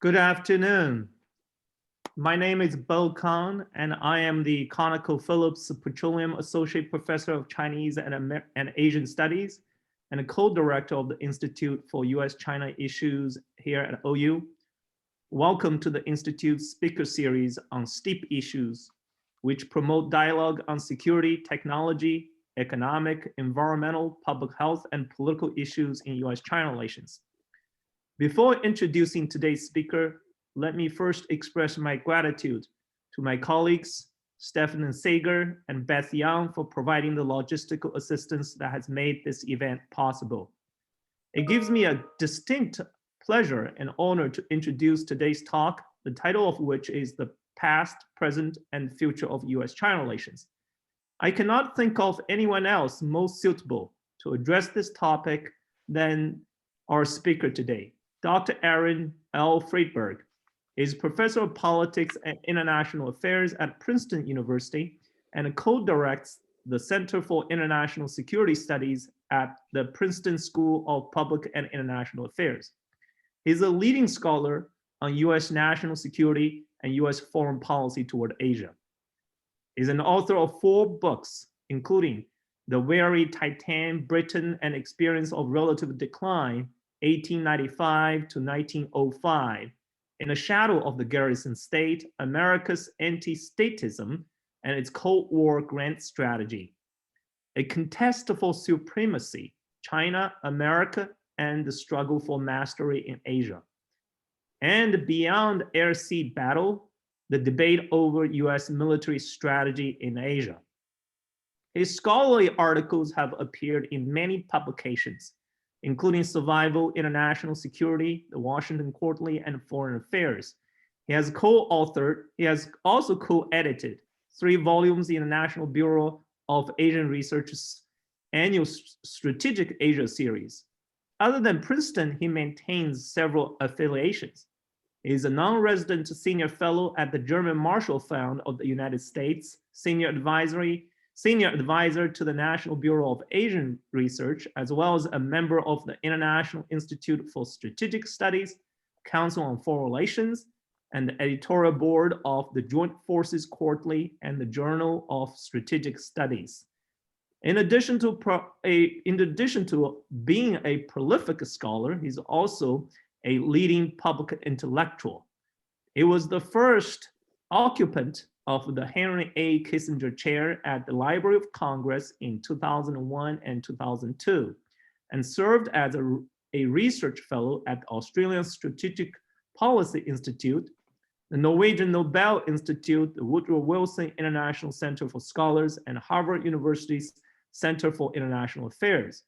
Good afternoon. My name is Bo Khan, and I am the ConocoPhillips Petroleum Associate Professor of Chinese and Asian Studies and a co-director of the Institute for U.S.-China Issues here at OU. Welcome to the Institute's speaker series on STEEP issues, which promote dialogue on security, technology, economic, environmental, public health, and political issues in U.S.-China relations. Before introducing today's speaker, let me first express my gratitude to my colleagues, Stefan Sager and Beth Young, for providing the logistical assistance that has made this event possible. It gives me a distinct pleasure and honor to introduce today's talk, the title of which is The Past, Present, and Future of U.S.-China Relations. I cannot think of anyone else most suitable to address this topic than our speaker today. Dr. Aaron L. Friedberg is Professor of Politics and International Affairs at Princeton University and co-directs the Center for International Security Studies at the Princeton School of Public and International Affairs. He's a leading scholar on U.S. national security and U.S. foreign policy toward Asia. He's an author of 4 books, including The Very Titan Britain and Experience of Relative Decline, 1895 to 1905, In the Shadow of the Garrison State, America's Anti-Statism and its Cold War Grand Strategy, A Contest for Supremacy, China, America, and the Struggle for Mastery in Asia, and Beyond Air-Sea Battle, the Debate Over U.S. Military Strategy in Asia. His scholarly articles have appeared in many publications, including Survival, International Security, the Washington Quarterly, and Foreign Affairs. He has also co-edited 3 volumes in the National Bureau of Asian Research's annual Strategic Asia series. Other than Princeton, he maintains several affiliations. He is a non-resident senior fellow at the German Marshall Fund of the United States, senior advisor to the National Bureau of Asian Research, as well as a member of the International Institute for Strategic Studies, Council on Foreign Relations, and the editorial board of the Joint Forces Quarterly and the Journal of Strategic Studies. In addition to being a prolific scholar, he's also a leading public intellectual. He was the first occupant of the Henry A. Kissinger Chair at the Library of Congress in 2001 and 2002, and served as a research fellow at the Australian Strategic Policy Institute, the Norwegian Nobel Institute, the Woodrow Wilson International Center for Scholars, and Harvard University's Center for International Affairs.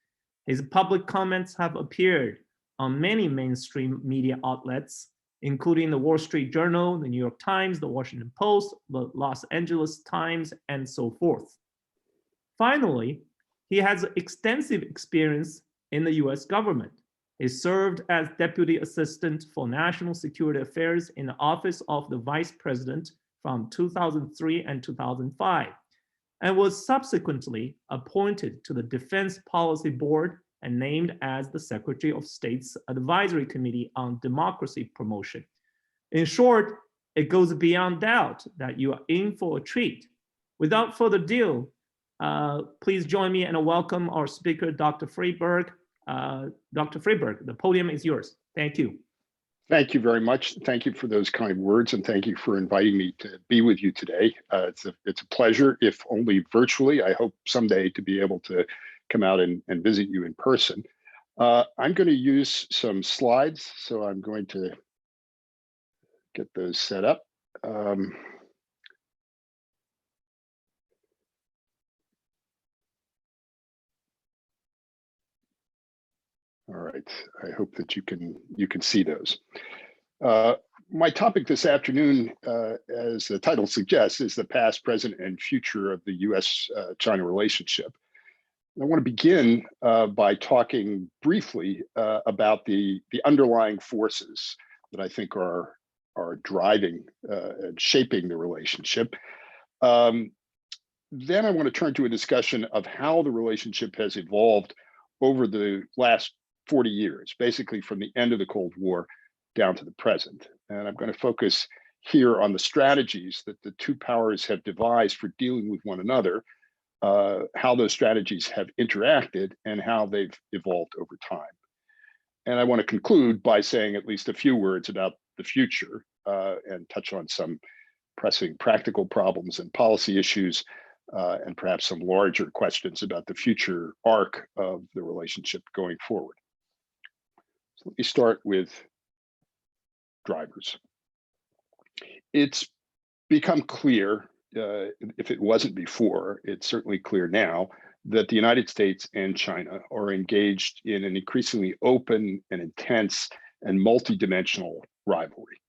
His public comments have appeared on many mainstream media outlets, including the Wall Street Journal, the New York Times, the Washington Post, the Los Angeles Times, and so forth. Finally, he has extensive experience in the US government. He served as Deputy Assistant for National Security Affairs in the Office of the Vice President from 2003 and 2005, and was subsequently appointed to the Defense Policy Board and named as the Secretary of State's Advisory Committee on Democracy Promotion. In short, it goes beyond doubt that you are in for a treat. Without further ado, please join me and welcome our speaker, Dr. Friedberg. Dr. Friedberg, the podium is yours. Thank you. Thank you very much. Thank you for those kind words, and thank you for inviting me to be with you today. It's a pleasure, if only virtually. I hope someday to be able to come out and visit you in person. I'm going to use some slides, so I'm going to get those set up. All right, I hope that you can see those. My topic this afternoon, as the title suggests, is the past, present, and future of the U.S.-China relationship. I want to begin by talking briefly about the underlying forces that I think are driving and shaping the relationship. Then I want to turn to a discussion of how the relationship has evolved over the last 40 years, basically from the end of the Cold War down to the present. And I'm going to focus here on the strategies that the two powers have devised for dealing with one another, how those strategies have interacted, and how they've evolved over time. And I want to conclude by saying at least a few words about the future and touch on some pressing practical problems and policy issues, and perhaps some larger questions about the future arc of the relationship going forward. So let me start with drivers. It's become clear, if it wasn't before, it's certainly clear now, that the United States and China are engaged in an increasingly open and intense and multidimensional rivalry.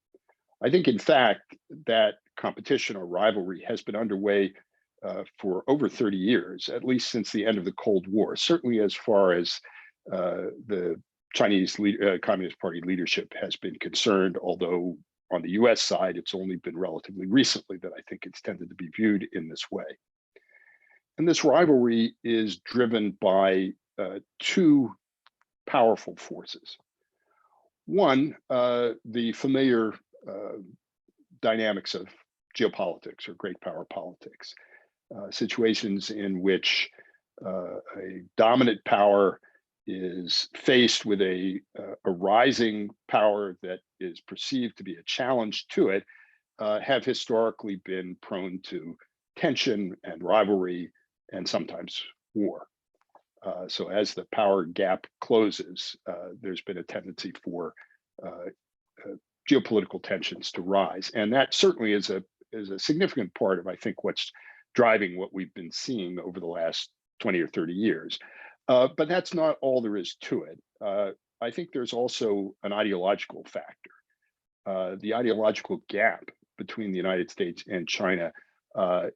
I think, in fact, that competition or rivalry has been underway for over 30 years, at least since the end of the Cold War, certainly as far as the Chinese Communist Party leadership has been concerned, although on the US side, it's only been relatively recently that I think it's tended to be viewed in this way. And this rivalry is driven by two powerful forces. One, the familiar dynamics of geopolitics or great power politics, situations in which a dominant power is faced with a rising power that is perceived to be a challenge to it, have historically been prone to tension and rivalry and sometimes war. So as the power gap closes, there's been a tendency for geopolitical tensions to rise. And that certainly is a significant part of, I think, what's driving what we've been seeing over the last 20 or 30 years. But that's not all there is to it. I think there's also an ideological factor. The ideological gap between the United States and China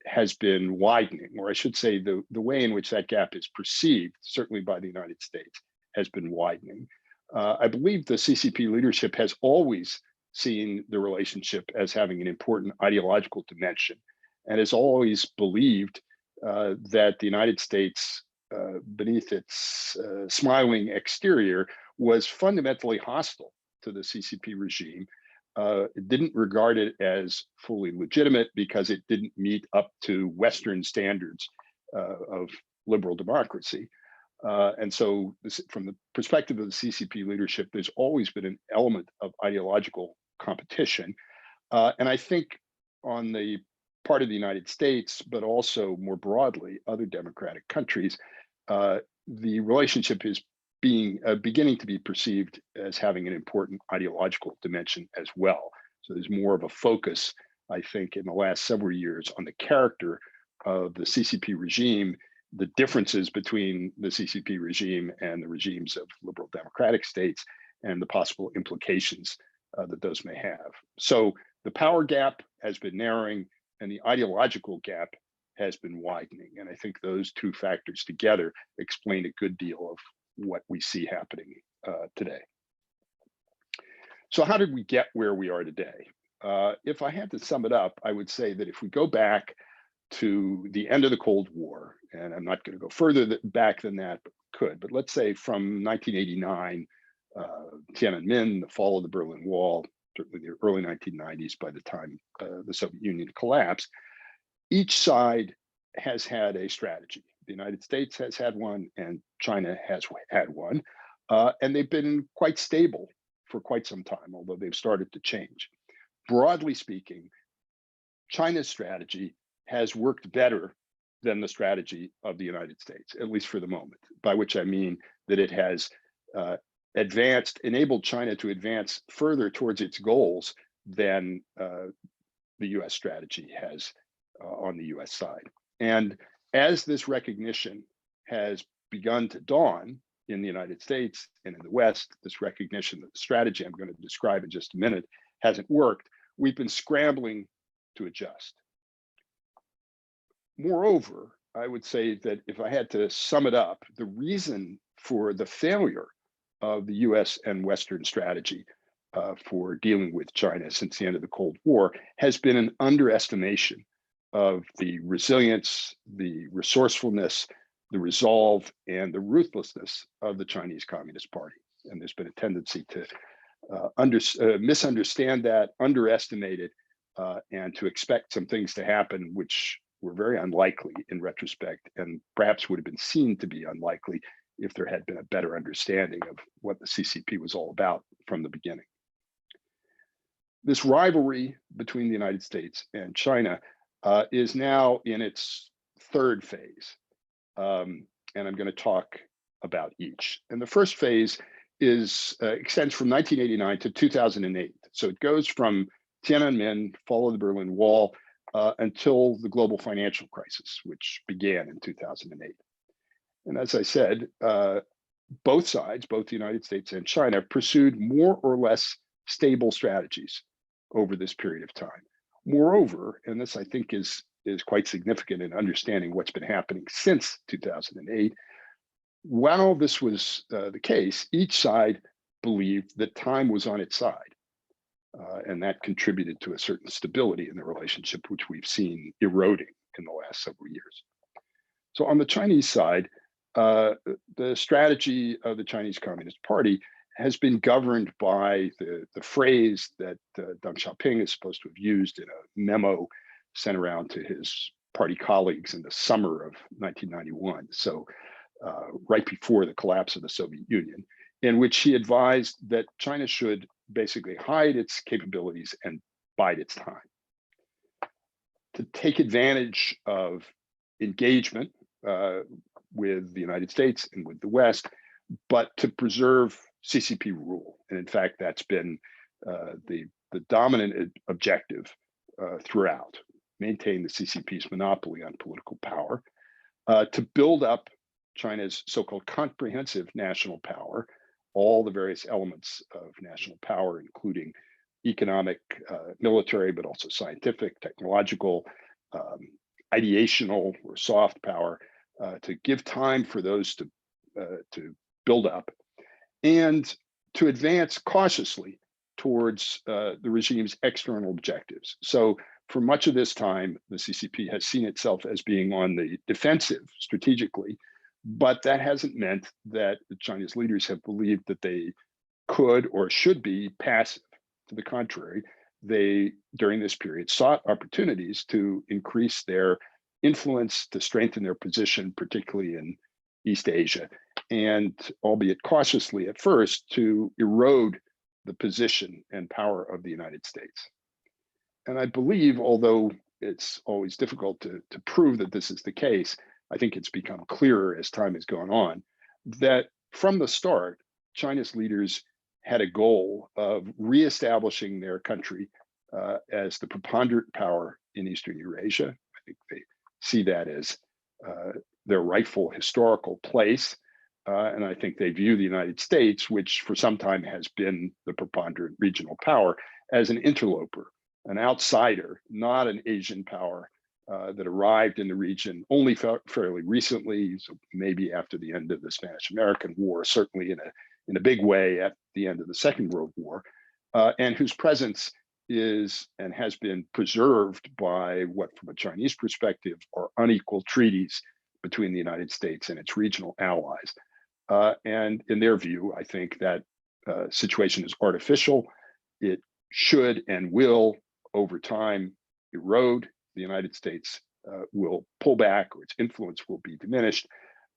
has been widening, or I should say the way in which that gap is perceived, certainly by the United States, has been widening. I believe the CCP leadership has always seen the relationship as having an important ideological dimension, and has always believed that the United States, beneath its smiling exterior, was fundamentally hostile to the CCP regime. It didn't regard it as fully legitimate because it didn't meet up to Western standards of liberal democracy. And so from the perspective of the CCP leadership, there's always been an element of ideological competition. And I think on the part of the United States, but also more broadly, other democratic countries, the relationship is beginning to be perceived as having an important ideological dimension as well. So there's more of a focus, I think, in the last several years on the character of the CCP regime, the differences between the CCP regime and the regimes of liberal democratic states, and the possible implications that those may have. So the power gap has been narrowing, and the ideological gap has been widening. And I think those two factors together explain a good deal of what we see happening today. So how did we get where we are today? If I had to sum it up, I would say that if we go back to the end of the Cold War, and I'm not going to go further back than that, but let's say from 1989, Tiananmen, the fall of the Berlin Wall, certainly the early 1990s, by the time the Soviet Union collapsed, each side has had a strategy. The United States has had one, and China has had one, and they've been quite stable for quite some time, although they've started to change. Broadly speaking, China's strategy has worked better than the strategy of the United States, at least for the moment, by which I mean that it has enabled China to advance further towards its goals than the US strategy has on the US side. And as this recognition has begun to dawn in the United States and in the West, this recognition that the strategy I'm going to describe in just a minute hasn't worked, we've been scrambling to adjust. Moreover, I would say that if I had to sum it up, the reason for the failure of the US and Western strategy for dealing with China since the end of the Cold War has been an underestimation of the resilience, the resourcefulness, the resolve, and the ruthlessness of the Chinese Communist Party. And there's been a tendency to misunderstand that, underestimate it, and to expect some things to happen which were very unlikely in retrospect, and perhaps would have been seen to be unlikely if there had been a better understanding of what the CCP was all about from the beginning. This rivalry between the United States and China is now in its third phase. And I'm going to talk about each. And the first phase extends from 1989 to 2008. So it goes from Tiananmen, fall of the Berlin Wall, until the global financial crisis, which began in 2008. And as I said, both sides, both the United States and China, pursued more or less stable strategies over this period of time. Moreover, and this I think is quite significant in understanding what's been happening since 2008, while this was the case, each side believed that time was on its side. And that contributed to a certain stability in the relationship, which we've seen eroding in the last several years. So on the Chinese side, the strategy of the Chinese Communist Party has been governed by the phrase that Deng Xiaoping is supposed to have used in a memo sent around to his party colleagues in the summer of 1991. So right before the collapse of the Soviet Union, in which he advised that China should basically hide its capabilities and bide its time. To take advantage of engagement with the United States and with the West, but to preserve CCP rule. And in fact, that's been the dominant objective throughout, maintain the CCP's monopoly on political power, to build up China's so-called comprehensive national power, all the various elements of national power, including economic, military, but also scientific, technological, ideational or soft power, to give time for those to build up, and to advance cautiously towards the regime's external objectives. So for much of this time, the CCP has seen itself as being on the defensive strategically, but that hasn't meant that the Chinese leaders have believed that they could or should be passive. To the contrary, they, during this period, sought opportunities to increase their influence, to strengthen their position, particularly in East Asia, and albeit cautiously at first, to erode the position and power of the United States. And I believe, although it's always difficult to prove that this is the case, I think it's become clearer as time has gone on that from the start, China's leaders had a goal of reestablishing their country as the preponderant power in Eastern Eurasia. I think they see that as their rightful historical place. And I think they view the United States, which for some time has been the preponderant regional power, as an interloper, an outsider, not an Asian power that arrived in the region only fairly recently, so maybe after the end of the Spanish-American War, certainly in a big way at the end of the Second World War, and whose presence is and has been preserved by what, from a Chinese perspective, are unequal treaties between the United States and its regional allies. And in their view, I think that situation is artificial. It should and will, over time, erode. The United States will pull back, or its influence will be diminished.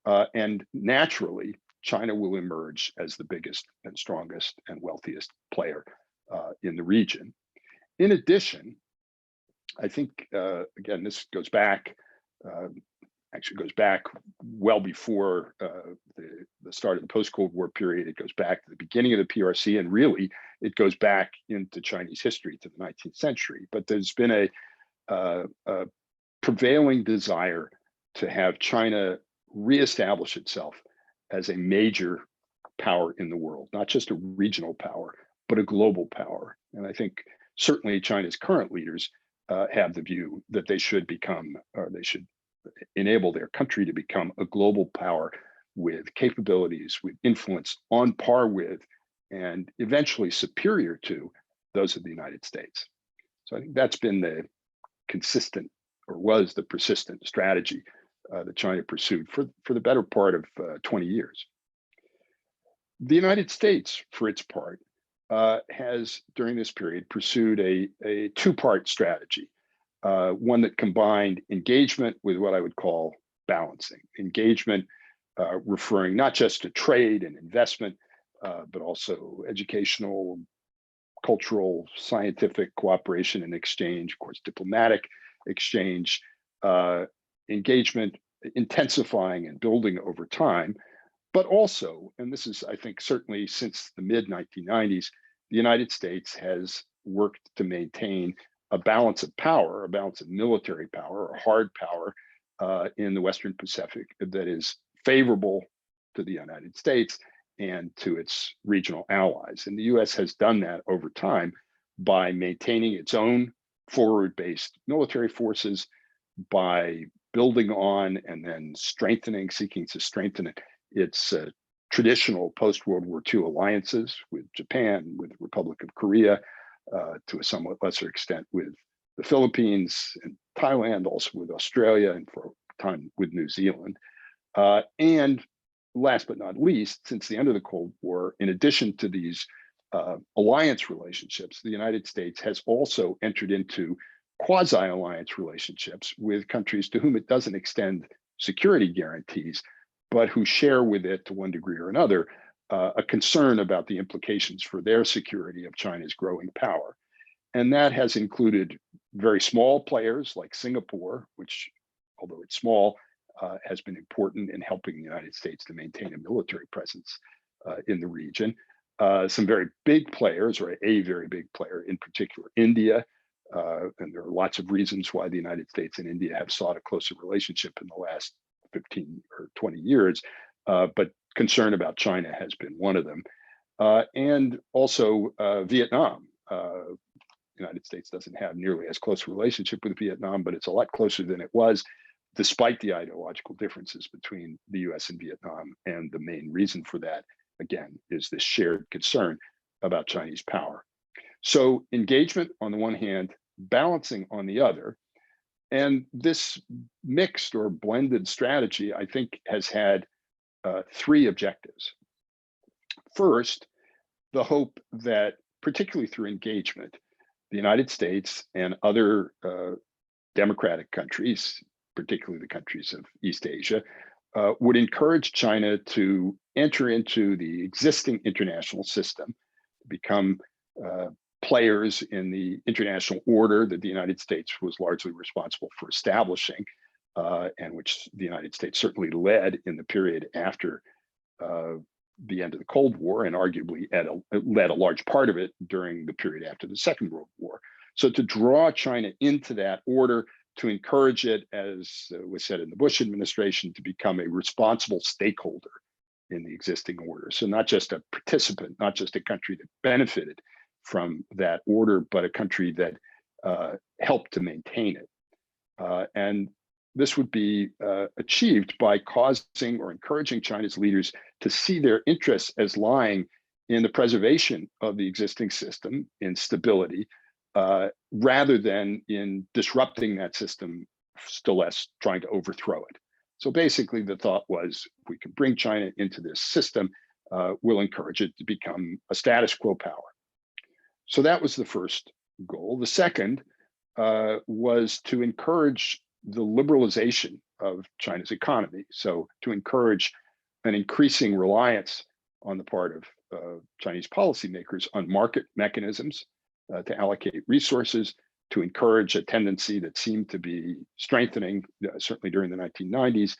And naturally, China will emerge as the biggest and strongest and wealthiest player in the region. In addition, I think, again, this goes back, actually goes back well before the start of the post-Cold War period. It goes back to the beginning of the PRC, and really it goes back into Chinese history to the 19th century. But there's been a prevailing desire to have China reestablish itself as a major power in the world, not just a regional power, but a global power. And I think certainly China's current leaders have the view that they should become, or they should enable their country to become a global power with capabilities, with influence on par with, and eventually superior to those of the United States. So I think that's been the consistent, or was the persistent strategy that China pursued for the better part of 20 years. The United States, for its part, has, during this period, pursued a two-part strategy, one that combined engagement with what I would call balancing. Engagement referring not just to trade and investment, but also educational, cultural, scientific cooperation and exchange, of course, diplomatic exchange, engagement intensifying and building over time, but also, and this is, I think, certainly since the mid-1990s, the United States has worked to maintain a balance of power, a balance of military power or hard power in the Western Pacific that is favorable to the United States and to its regional allies. And the US has done that over time by maintaining its own forward-based military forces, by building on and then strengthening, seeking to strengthen its traditional post-World War II alliances with Japan, with the Republic of Korea, to a somewhat lesser extent with the Philippines and Thailand, also with Australia, and for a time with New Zealand. And last but not least, since the end of the Cold War, in addition to these alliance relationships, the United States has also entered into quasi-alliance relationships with countries to whom it doesn't extend security guarantees, but who share with it to one degree or another a concern about the implications for their security of China's growing power. And that has included very small players like Singapore, which, although it's small, has been important in helping the United States to maintain a military presence in the region. Some very big players, or a very big player in particular, India, and there are lots of reasons why the United States and India have sought a closer relationship in the last 15 or 20 years, but concern about China has been one of them. And also Vietnam. The United States doesn't have nearly as close a relationship with Vietnam, but it's a lot closer than it was, despite the ideological differences between the US and Vietnam. And the main reason for that, again, is this shared concern about Chinese power. So engagement on the one hand, balancing on the other. And this mixed or blended strategy, I think, has had three objectives. First, the hope that, particularly through engagement, the United States and other democratic countries, particularly the countries of East Asia, would encourage China to enter into the existing international system, become players in the international order that the United States was largely responsible for establishing, and which the United States certainly led in the period after the end of the Cold War, and arguably led a large part of it during the period after the Second World War. So to draw China into that order, to encourage it, as was said in the Bush administration, to become a responsible stakeholder in the existing order. So not just a participant, not just a country that benefited from that order, but a country that helped to maintain it. And this would be achieved by causing or encouraging China's leaders to see their interests as lying in the preservation of the existing system, in stability, rather than in disrupting that system, still less trying to overthrow it. So basically the thought was, if we can bring China into this system, we'll encourage it to become a status quo power. So that was the first goal. The second was to encourage the liberalization of China's economy. So to encourage an increasing reliance on the part of Chinese policymakers on market mechanisms to allocate resources, to encourage a tendency that seemed to be strengthening, certainly during the 1990s,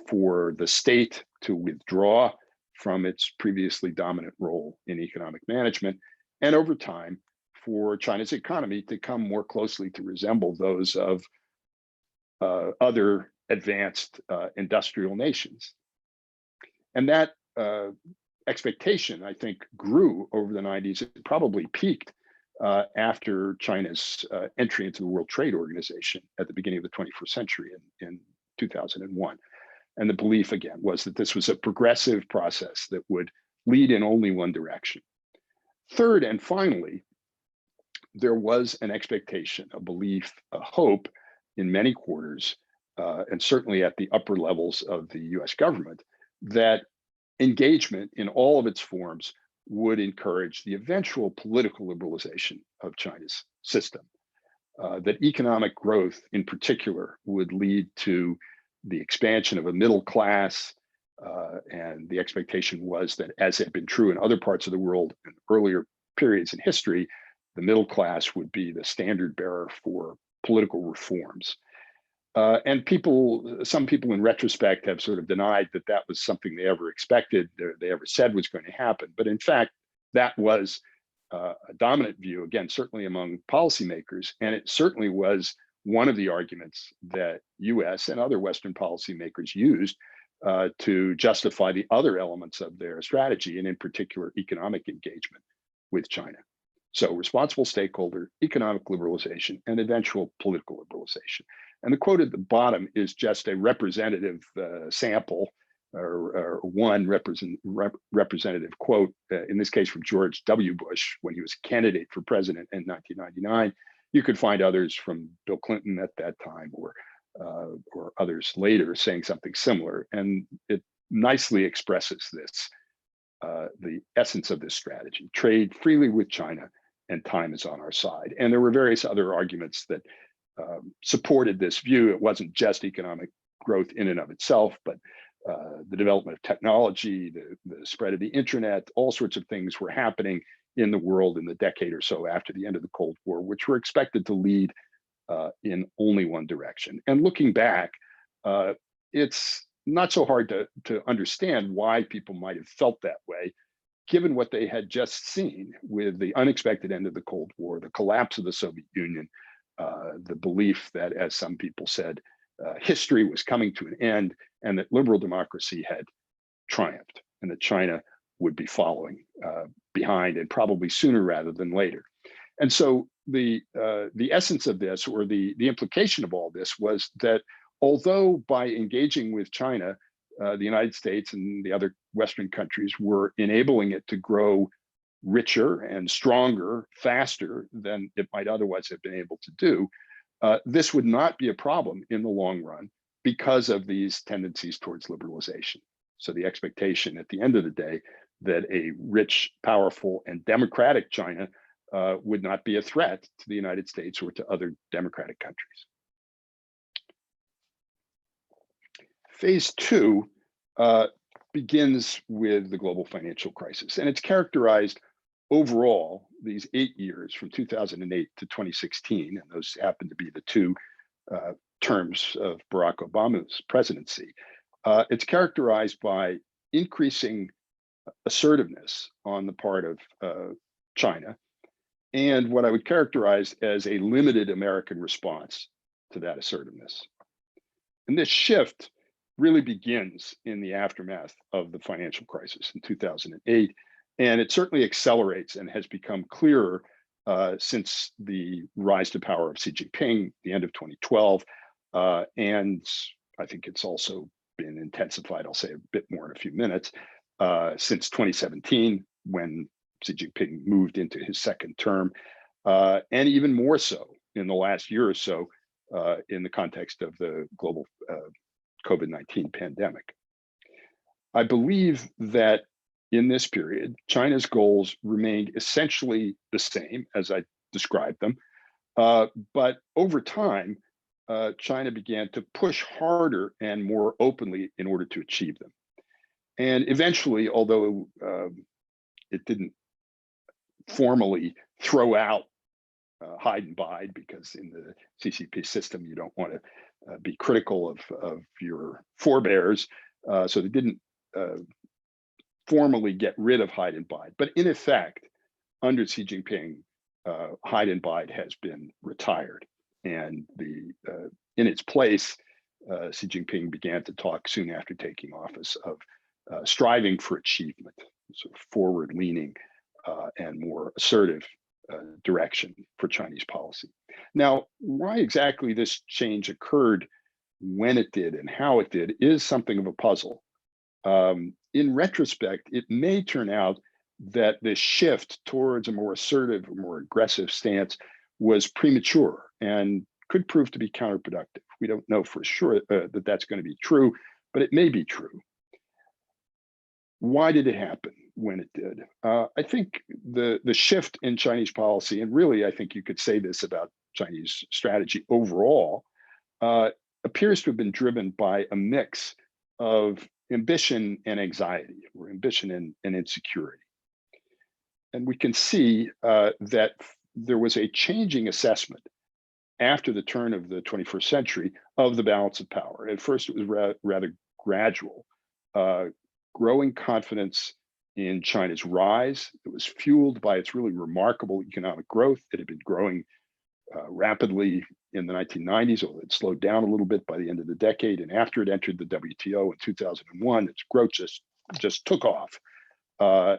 for the state to withdraw from its previously dominant role in economic management, and over time, for China's economy to come more closely to resemble those of other advanced industrial nations. And that expectation, I think, grew over the 90s. It probably peaked after China's entry into the World Trade Organization at the beginning of the 21st century in 2001. And the belief, again, was that this was a progressive process that would lead in only one direction. Third, and finally, there was an expectation, a belief, a hope in many quarters, and certainly at the upper levels of the US government, that engagement in all of its forms would encourage the eventual political liberalization of China's system. That economic growth in particular would lead to the expansion of a middle class, and the expectation was that, as had been true in other parts of the world in earlier periods in history, the middle class would be the standard bearer for political reforms. And some people in retrospect have sort of denied that that was something they ever expected, or they ever said was going to happen. But in fact, that was a dominant view, again, certainly among policymakers. And it certainly was one of the arguments that US and other Western policymakers used to justify the other elements of their strategy, and in particular, economic engagement with China. So responsible stakeholder, economic liberalization, and eventual political liberalization. And the quote at the bottom is just a representative sample, or one representative quote, in this case from George W. Bush when he was a candidate for president in 1999. You could find others from Bill Clinton at that time, or others later saying something similar. And it nicely expresses this, the essence of this strategy: trade freely with China, and time is on our side. And there were various other arguments that supported this view. It wasn't just economic growth in and of itself, but the development of technology, the spread of the internet, all sorts of things were happening in the world in the decade or so after the end of the Cold War, which were expected to lead in only one direction. And looking back, it's not so hard to understand why people might have felt that way, given what they had just seen with the unexpected end of the Cold War, the collapse of the Soviet Union, the belief that, as some people said, history was coming to an end, and that liberal democracy had triumphed, and that China would be following behind, and probably sooner rather than later. And so the essence of this, or the implication of all this, was that although by engaging with China, the United States and the other Western countries were enabling it to grow richer and stronger, faster than it might otherwise have been able to do, this would not be a problem in the long run because of these tendencies towards liberalization. So the expectation at the end of the day that a rich, powerful, and democratic China would not be a threat to the United States or to other democratic countries. Phase two begins with the global financial crisis, and it's characterized overall, these 8 years from 2008 to 2016, and those happen to be the two terms of Barack Obama's presidency. It's characterized by increasing assertiveness on the part of China, and what I would characterize as a limited American response to that assertiveness. And this shift really begins in the aftermath of the financial crisis in 2008, and it certainly accelerates and has become clearer since the rise to power of Xi Jinping, the end of 2012, and I think it's also been intensified, I'll say a bit more in a few minutes, since 2017, when Xi Jinping moved into his second term, and even more so in the last year or so in the context of the global COVID-19 pandemic. I believe that in this period, China's goals remained essentially the same as I described them, but over time, China began to push harder and more openly in order to achieve them. And eventually, although it didn't formally throw out hide and bide, because in the CCP system, you don't want to be critical of your forebears, so they didn't formally get rid of hide and bide. But in effect, under Xi Jinping, hide and bide has been retired, and in its place, Xi Jinping began to talk soon after taking office of striving for achievement, sort of forward-leaning and more assertive direction for Chinese policy. Now, why exactly this change occurred, when it did, and how it did, is something of a puzzle. In retrospect, it may turn out that this shift towards a more assertive, more aggressive stance was premature and could prove to be counterproductive. We don't know for sure that that's going to be true, but it may be true. Why did it happen? when it did. I think the shift in Chinese policy, and really I think you could say this about Chinese strategy overall, appears to have been driven by a mix of ambition and anxiety, or ambition and insecurity. And we can see that there was a changing assessment after the turn of the 21st century of the balance of power. At first, it was rather gradual, growing confidence in China's rise. It was fueled by its really remarkable economic growth. It had been growing rapidly in the 1990s, although it slowed down a little bit by the end of the decade. And after it entered the WTO in 2001, its growth just took off.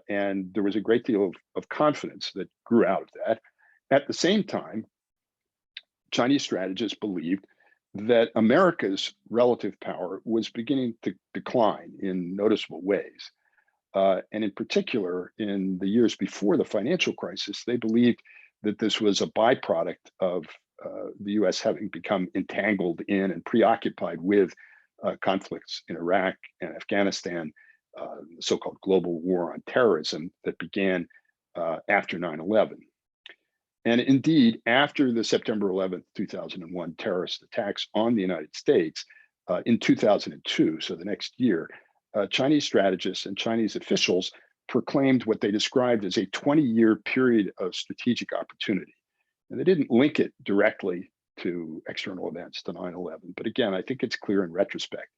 And there was a great deal of confidence that grew out of that. At the same time, Chinese strategists believed that America's relative power was beginning to decline in noticeable ways. And in particular, in the years before the financial crisis, they believed that this was a byproduct of the US having become entangled in and preoccupied with conflicts in Iraq and Afghanistan, the so-called global war on terrorism that began after 9/11. And indeed, after the September 11th, 2001 terrorist attacks on the United States in 2002, so the next year, Chinese strategists and Chinese officials proclaimed what they described as a 20-year period of strategic opportunity. And they didn't link it directly to external events, to 9/11. But again, I think it's clear in retrospect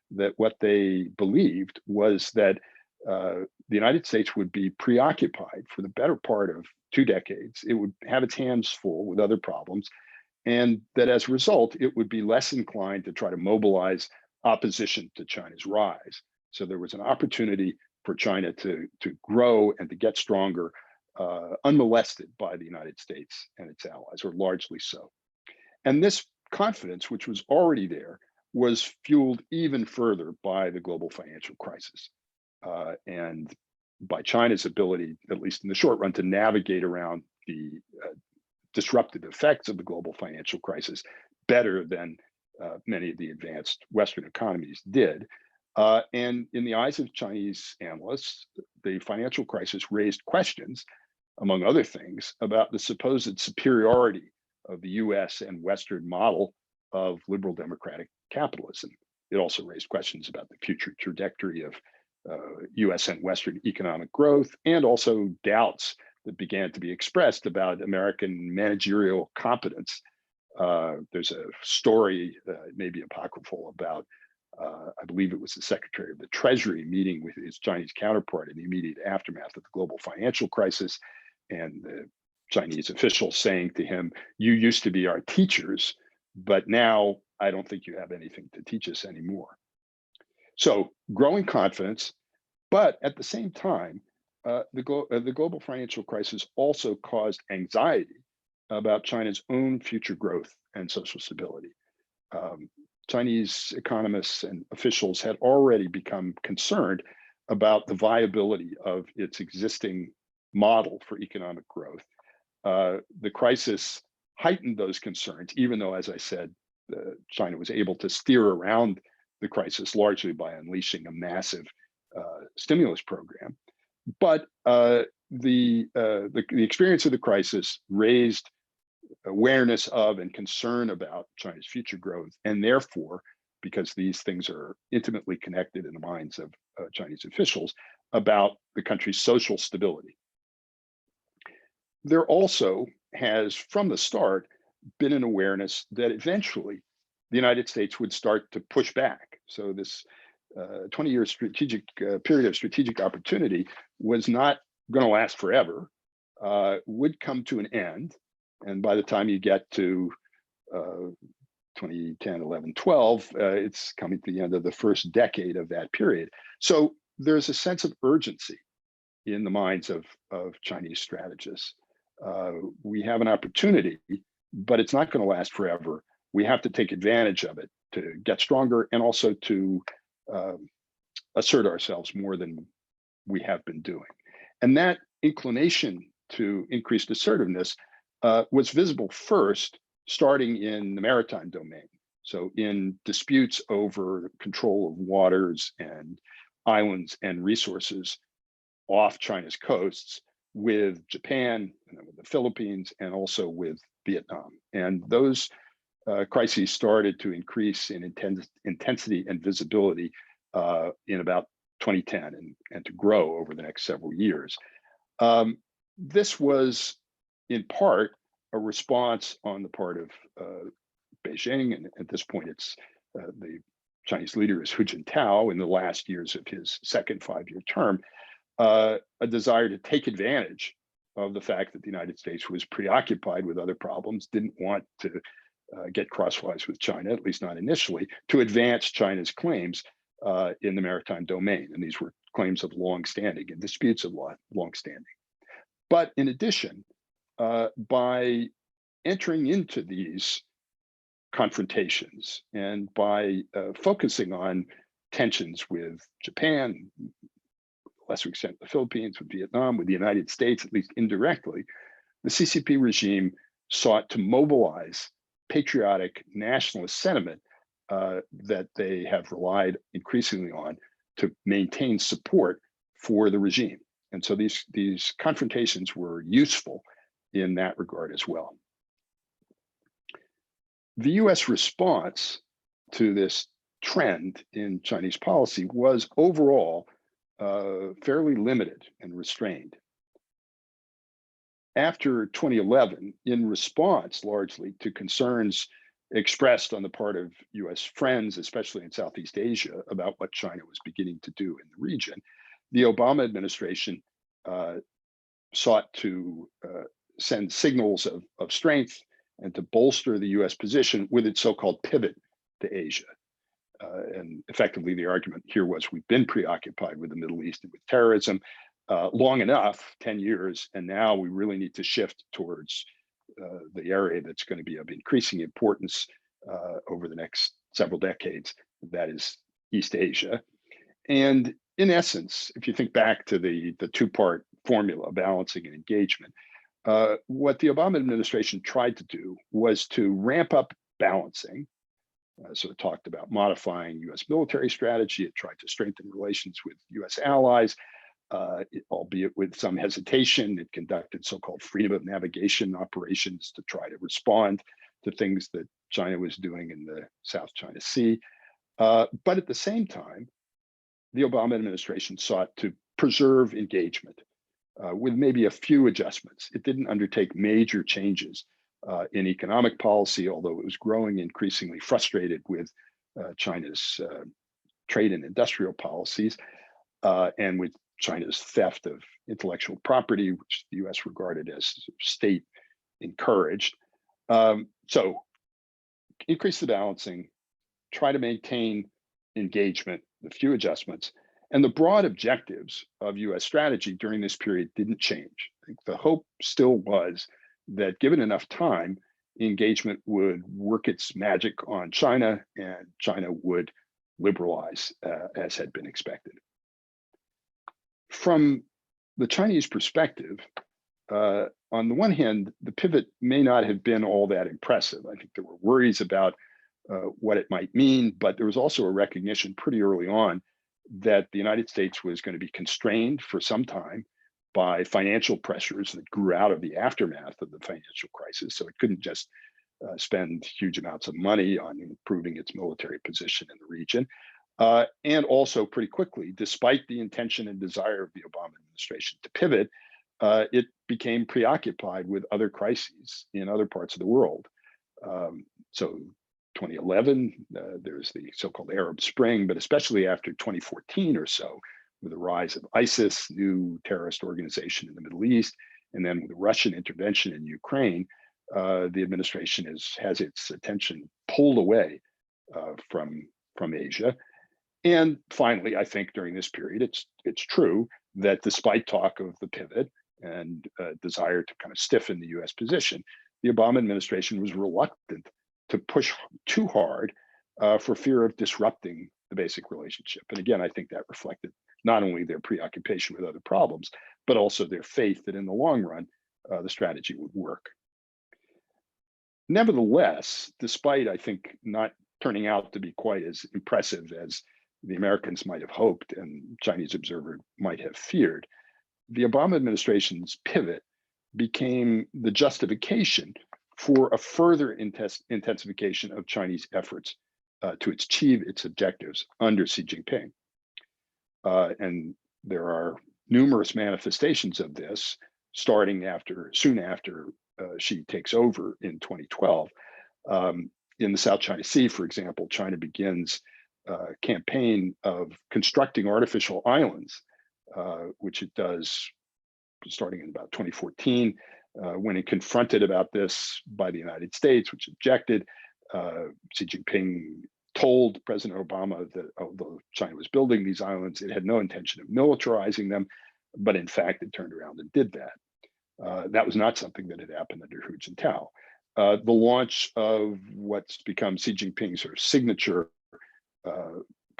that what they believed was that the United States would be preoccupied for the better part of 2 decades. It would have its hands full with other problems, and that as a result, it would be less inclined to try to mobilize opposition to China's rise. So there was an opportunity for China to grow and to get stronger, unmolested by the United States and its allies, or largely so. And this confidence, which was already there, was fueled even further by the global financial crisis and by China's ability, at least in the short run, to navigate around the disruptive effects of the global financial crisis better than many of the advanced Western economies did. And in the eyes of Chinese analysts, the financial crisis raised questions, among other things, about the supposed superiority of the US and Western model of liberal democratic capitalism. It also raised questions about the future trajectory of US and Western economic growth, and also doubts that began to be expressed about American managerial competence. There's a story, maybe apocryphal, about I believe it was the Secretary of the Treasury meeting with his Chinese counterpart in the immediate aftermath of the global financial crisis, and the Chinese officials saying to him, "You used to be our teachers, but now I don't think you have anything to teach us anymore." So growing confidence, but at the same time, the global financial crisis also caused anxiety about China's own future growth and social stability. Chinese economists and officials had already become concerned about the viability of its existing model for economic growth. The crisis heightened those concerns, even though, as I said, China was able to steer around the crisis largely by unleashing a massive stimulus program. But the experience of the crisis raised awareness of and concern about China's future growth, and therefore, because these things are intimately connected in the minds of Chinese officials, about the country's social stability. There also has, from the start, been an awareness that eventually the United States would start to push back. So this 20-year strategic period of strategic opportunity was not going to last forever, would come to an end. And by the time you get to 2010, 11, 12, it's coming to the end of the first decade of that period. So there's a sense of urgency in the minds of Chinese strategists. We have an opportunity, but it's not going to last forever. We have to take advantage of it to get stronger, and also to assert ourselves more than we have been doing. And that inclination to increased assertiveness was visible first, starting in the maritime domain. So in disputes over control of waters and islands and resources, off China's coasts with Japan, and then with the Philippines, and also with Vietnam. And those crises started to increase in intensity and visibility in about 2010 and to grow over the next several years. This was in part a response on the part of Beijing, and at this point it's the Chinese leader is Hu Jintao in the last years of his second 5-year term, a desire to take advantage of the fact that the United States was preoccupied with other problems, didn't want to get crosswise with China, at least not initially, to advance China's claims in the maritime domain. And these were claims of longstanding and disputes of longstanding. But in addition, by entering into these confrontations and by focusing on tensions with Japan, to a lesser extent the Philippines, with Vietnam, with the United States, at least indirectly, the CCP regime sought to mobilize patriotic nationalist sentiment that they have relied increasingly on to maintain support for the regime. And so these confrontations were useful in that regard as well. The US response to this trend in Chinese policy was overall fairly limited and restrained. After 2011, in response largely to concerns expressed on the part of US friends, especially in Southeast Asia, about what China was beginning to do in the region, the Obama administration sought to send signals of strength and to bolster the US position with its so-called pivot to Asia. And effectively, the argument here was we've been preoccupied with the Middle East and with terrorism long enough, 10 years, and now we really need to shift towards the area that's going to be of increasing importance over the next several decades, that is East Asia. And in essence, if you think back to the two-part formula, balancing and engagement, what the Obama administration tried to do was to ramp up balancing. So it talked about modifying US military strategy. It tried to strengthen relations with US allies, albeit with some hesitation. It conducted so-called freedom of navigation operations to try to respond to things that China was doing in the South China Sea. But at the same time, the Obama administration sought to preserve engagement with maybe a few adjustments. It didn't undertake major changes in economic policy, although it was growing increasingly frustrated with China's trade and industrial policies and with China's theft of intellectual property, which the US regarded as state encouraged. So increase the balancing, try to maintain engagement, the few adjustments, and the broad objectives of US strategy during this period didn't change. I think the hope still was that given enough time, engagement would work its magic on China and China would liberalize as had been expected. From the Chinese perspective, on the one hand, the pivot may not have been all that impressive. I think there were worries about what it might mean, but there was also a recognition pretty early on that the United States was going to be constrained for some time by financial pressures that grew out of the aftermath of the financial crisis. So it couldn't just spend huge amounts of money on improving its military position in the region. And also pretty quickly, despite the intention and desire of the Obama administration to pivot, it became preoccupied with other crises in other parts of the world. So 2011, there's the so-called Arab Spring, but especially after 2014 or so, with the rise of ISIS, new terrorist organization in the Middle East, and then with the Russian intervention in Ukraine, the administration has its attention pulled away from Asia. And finally, I think during this period, it's true that despite talk of the pivot and desire to kind of stiffen the US position, the Obama administration was reluctant to push too hard for fear of disrupting the basic relationship. And again, I think that reflected not only their preoccupation with other problems, but also their faith that in the long run, the strategy would work. Nevertheless, despite, I think, not turning out to be quite as impressive as the Americans might have hoped and Chinese observer might have feared, the Obama administration's pivot became the justification for a further intensification of Chinese efforts to achieve its objectives under Xi Jinping. And there are numerous manifestations of this, starting soon after Xi takes over in 2012. In the South China Sea, for example, China begins a campaign of constructing artificial islands, which it does starting in about 2014. When it confronted about this by the United States, which objected, Xi Jinping told President Obama that although China was building these islands, it had no intention of militarizing them, but in fact, it turned around and did that. That was not something that had happened under Hu Jintao. The launch of what's become Xi Jinping's sort of signature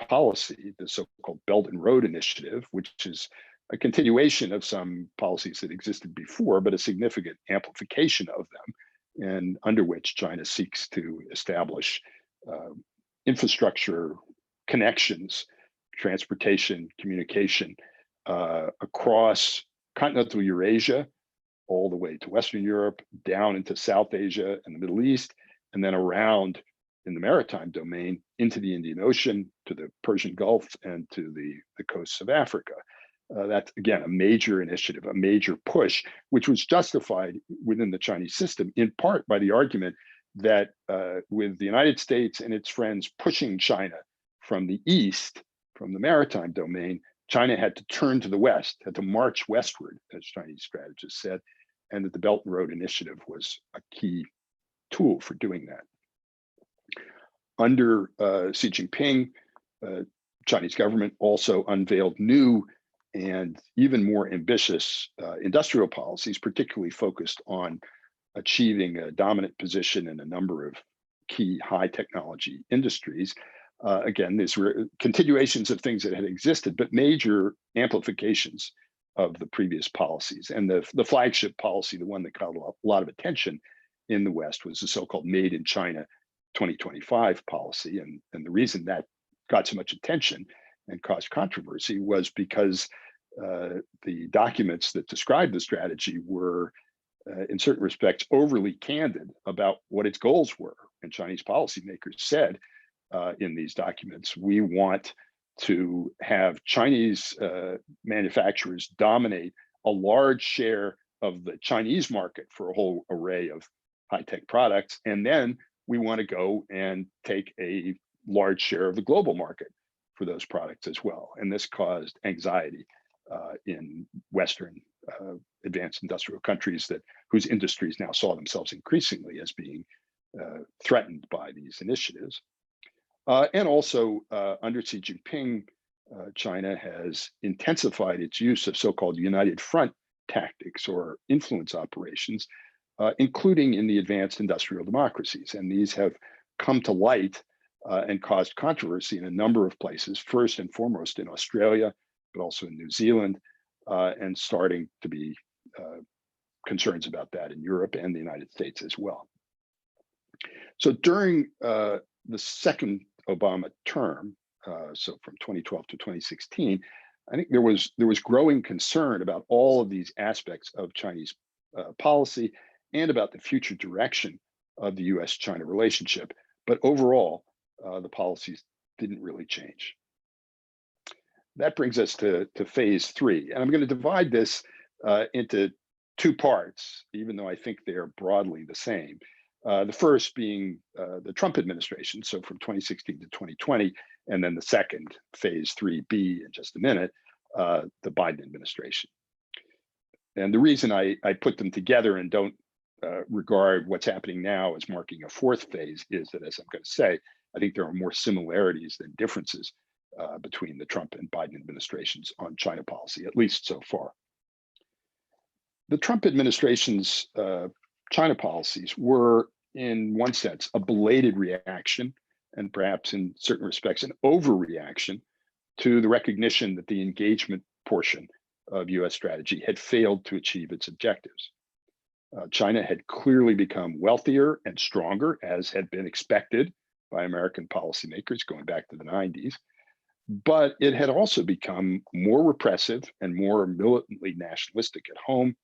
policy, the so-called Belt and Road Initiative, which is a continuation of some policies that existed before, but a significant amplification of them, and under which China seeks to establish infrastructure connections, transportation, communication across continental Eurasia, all the way to Western Europe, down into South Asia and the Middle East, and then around in the maritime domain into the Indian Ocean, to the Persian Gulf, and to the coasts of Africa. That's, again, a major initiative, a major push, which was justified within the Chinese system, in part by the argument that with the United States and its friends pushing China from the east, from the maritime domain, China had to turn to the west, had to march westward, as Chinese strategists said, and that the Belt and Road Initiative was a key tool for doing that. Under Xi Jinping, Chinese government also unveiled new and even more ambitious industrial policies, particularly focused on achieving a dominant position in a number of key high technology industries. Again, these were continuations of things that had existed, but major amplifications of the previous policies. And the flagship policy, the one that caught a lot of attention in the West, was the so-called Made in China 2025 policy. And the reason that got so much attention and caused controversy was because the documents that described the strategy were, in certain respects, overly candid about what its goals were. And Chinese policymakers said in these documents, we want to have Chinese manufacturers dominate a large share of the Chinese market for a whole array of high-tech products. And then we want to go and take a large share of the global market for those products as well. And this caused anxiety in Western advanced industrial countries whose industries now saw themselves increasingly as being threatened by these initiatives. And also under Xi Jinping, China has intensified its use of so-called united front tactics or influence operations, including in the advanced industrial democracies. And these have come to light and caused controversy in a number of places, first and foremost in Australia, but also in New Zealand, and starting to be concerns about that in Europe and the United States as well. So during the second Obama term, so from 2012 to 2016, I think there was growing concern about all of these aspects of Chinese policy and about the future direction of the U.S.-China relationship. But overall, the policies didn't really change. That brings us to phase three. And I'm going to divide this into two parts, even though I think they are broadly the same. The first being the Trump administration, so from 2016 to 2020, and then the second, phase 3B, in just a minute, the Biden administration. And the reason I put them together and don't regard what's happening now as marking a fourth phase is that, as I'm going to say, I think there are more similarities than differences between the Trump and Biden administrations on China policy, at least so far. The Trump administration's China policies were, in one sense, a belated reaction, and perhaps in certain respects, an overreaction to the recognition that the engagement portion of US strategy had failed to achieve its objectives. China had clearly become wealthier and stronger, as had been expected by American policymakers going back to the 90s. but it had also become more repressive and more militantly nationalistic at home,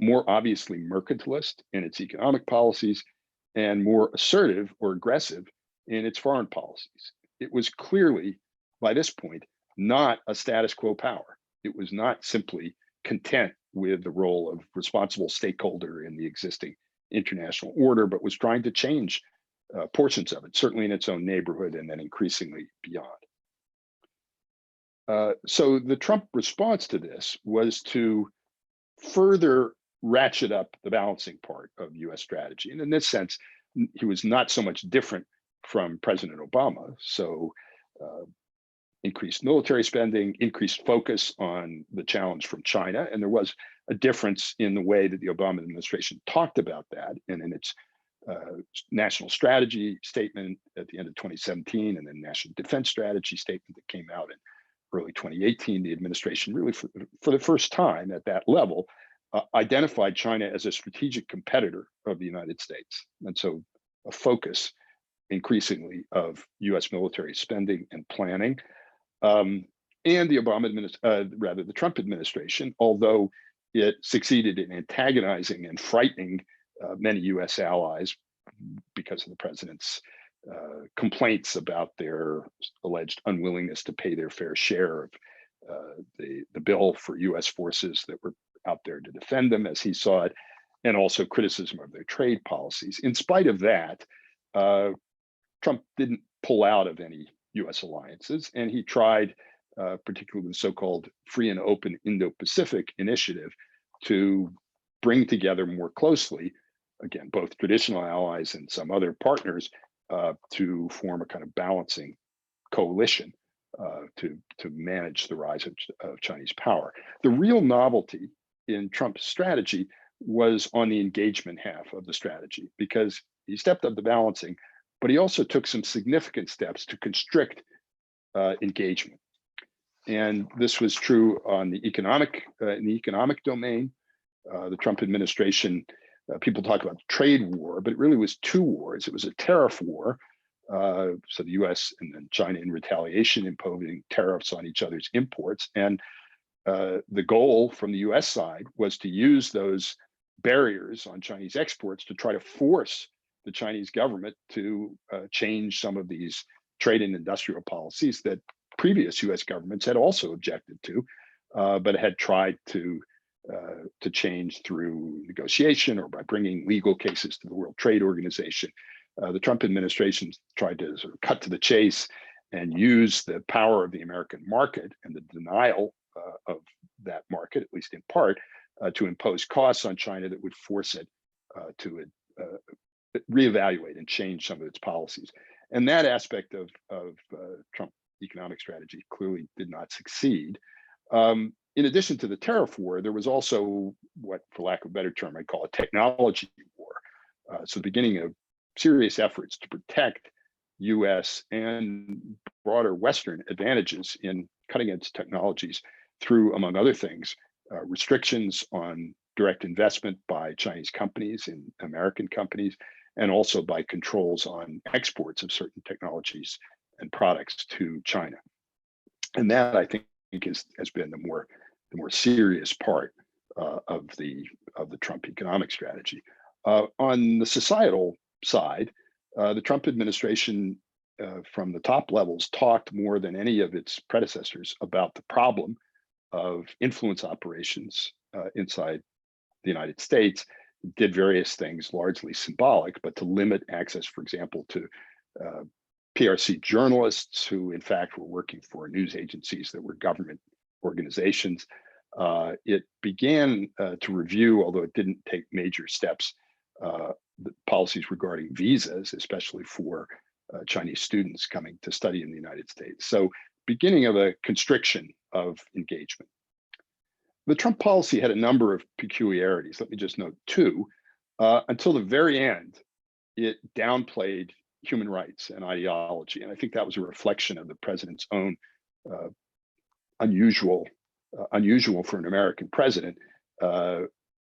more obviously mercantilist in its economic policies, and more assertive or aggressive in its foreign policies. It was clearly, by this point, not a status quo power. It was not simply content with the role of responsible stakeholder in the existing international order, but was trying to change portions of it, certainly in its own neighborhood and then increasingly beyond. So the Trump response to this was to further ratchet up the balancing part of US strategy. And in this sense, he was not so much different from President Obama. So increased military spending, increased focus on the challenge from China. And there was a difference in the way that the Obama administration talked about that, and in its national strategy statement at the end of 2017, and then national defense strategy statement that came out in early 2018, the administration really, for the first time at that level, identified China as a strategic competitor of the United States. And so a focus increasingly of US military spending and planning. And the the Trump administration, although it succeeded in antagonizing and frightening many US allies because of the president's complaints about their alleged unwillingness to pay their fair share of the bill for US forces that were out there to defend them as he saw it, and also criticism of their trade policies. In spite of that, Trump didn't pull out of any US alliances, and he tried, particularly the so-called Free and Open Indo-Pacific initiative, to bring together more closely, again, both traditional allies and some other partners, to form a kind of balancing coalition to manage the rise of Chinese power. The real novelty in Trump's strategy was on the engagement half of the strategy, because he stepped up the balancing, but he also took some significant steps to constrict engagement. And this was true on the economic domain. The Trump administration, people talk about trade war, but it really was two wars. It was a tariff war. So the US and then China in retaliation imposing tariffs on each other's imports. And the goal from the US side was to use those barriers on Chinese exports to try to force the Chinese government to change some of these trade and industrial policies that previous US governments had also objected to, but had tried to change through negotiation or by bringing legal cases to the World Trade Organization. The Trump administration tried to sort of cut to the chase and use the power of the American market and the denial of that market, at least in part, to impose costs on China that would force it to reevaluate and change some of its policies. And that aspect of Trump economic strategy clearly did not succeed. In addition to the tariff war, there was also what, for lack of a better term, I'd call a technology war. So the beginning of serious efforts to protect US and broader Western advantages in cutting edge technologies through, among other things, restrictions on direct investment by Chinese companies in American companies, and also by controls on exports of certain technologies and products to China. And that, I think, has been the more serious part of the Trump economic strategy. On the societal side, the Trump administration from the top levels talked more than any of its predecessors about the problem of influence operations inside the United States, did various things largely symbolic, but to limit access, for example, to PRC journalists who in fact were working for news agencies that were government organizations. It began to review, although it didn't take major steps, the policies regarding visas, especially for Chinese students coming to study in the United States. So beginning of a constriction of engagement. The Trump policy had a number of peculiarities. Let me just note two. Until the very end, it downplayed human rights and ideology. And I think that was a reflection of the president's own unusual for an American president,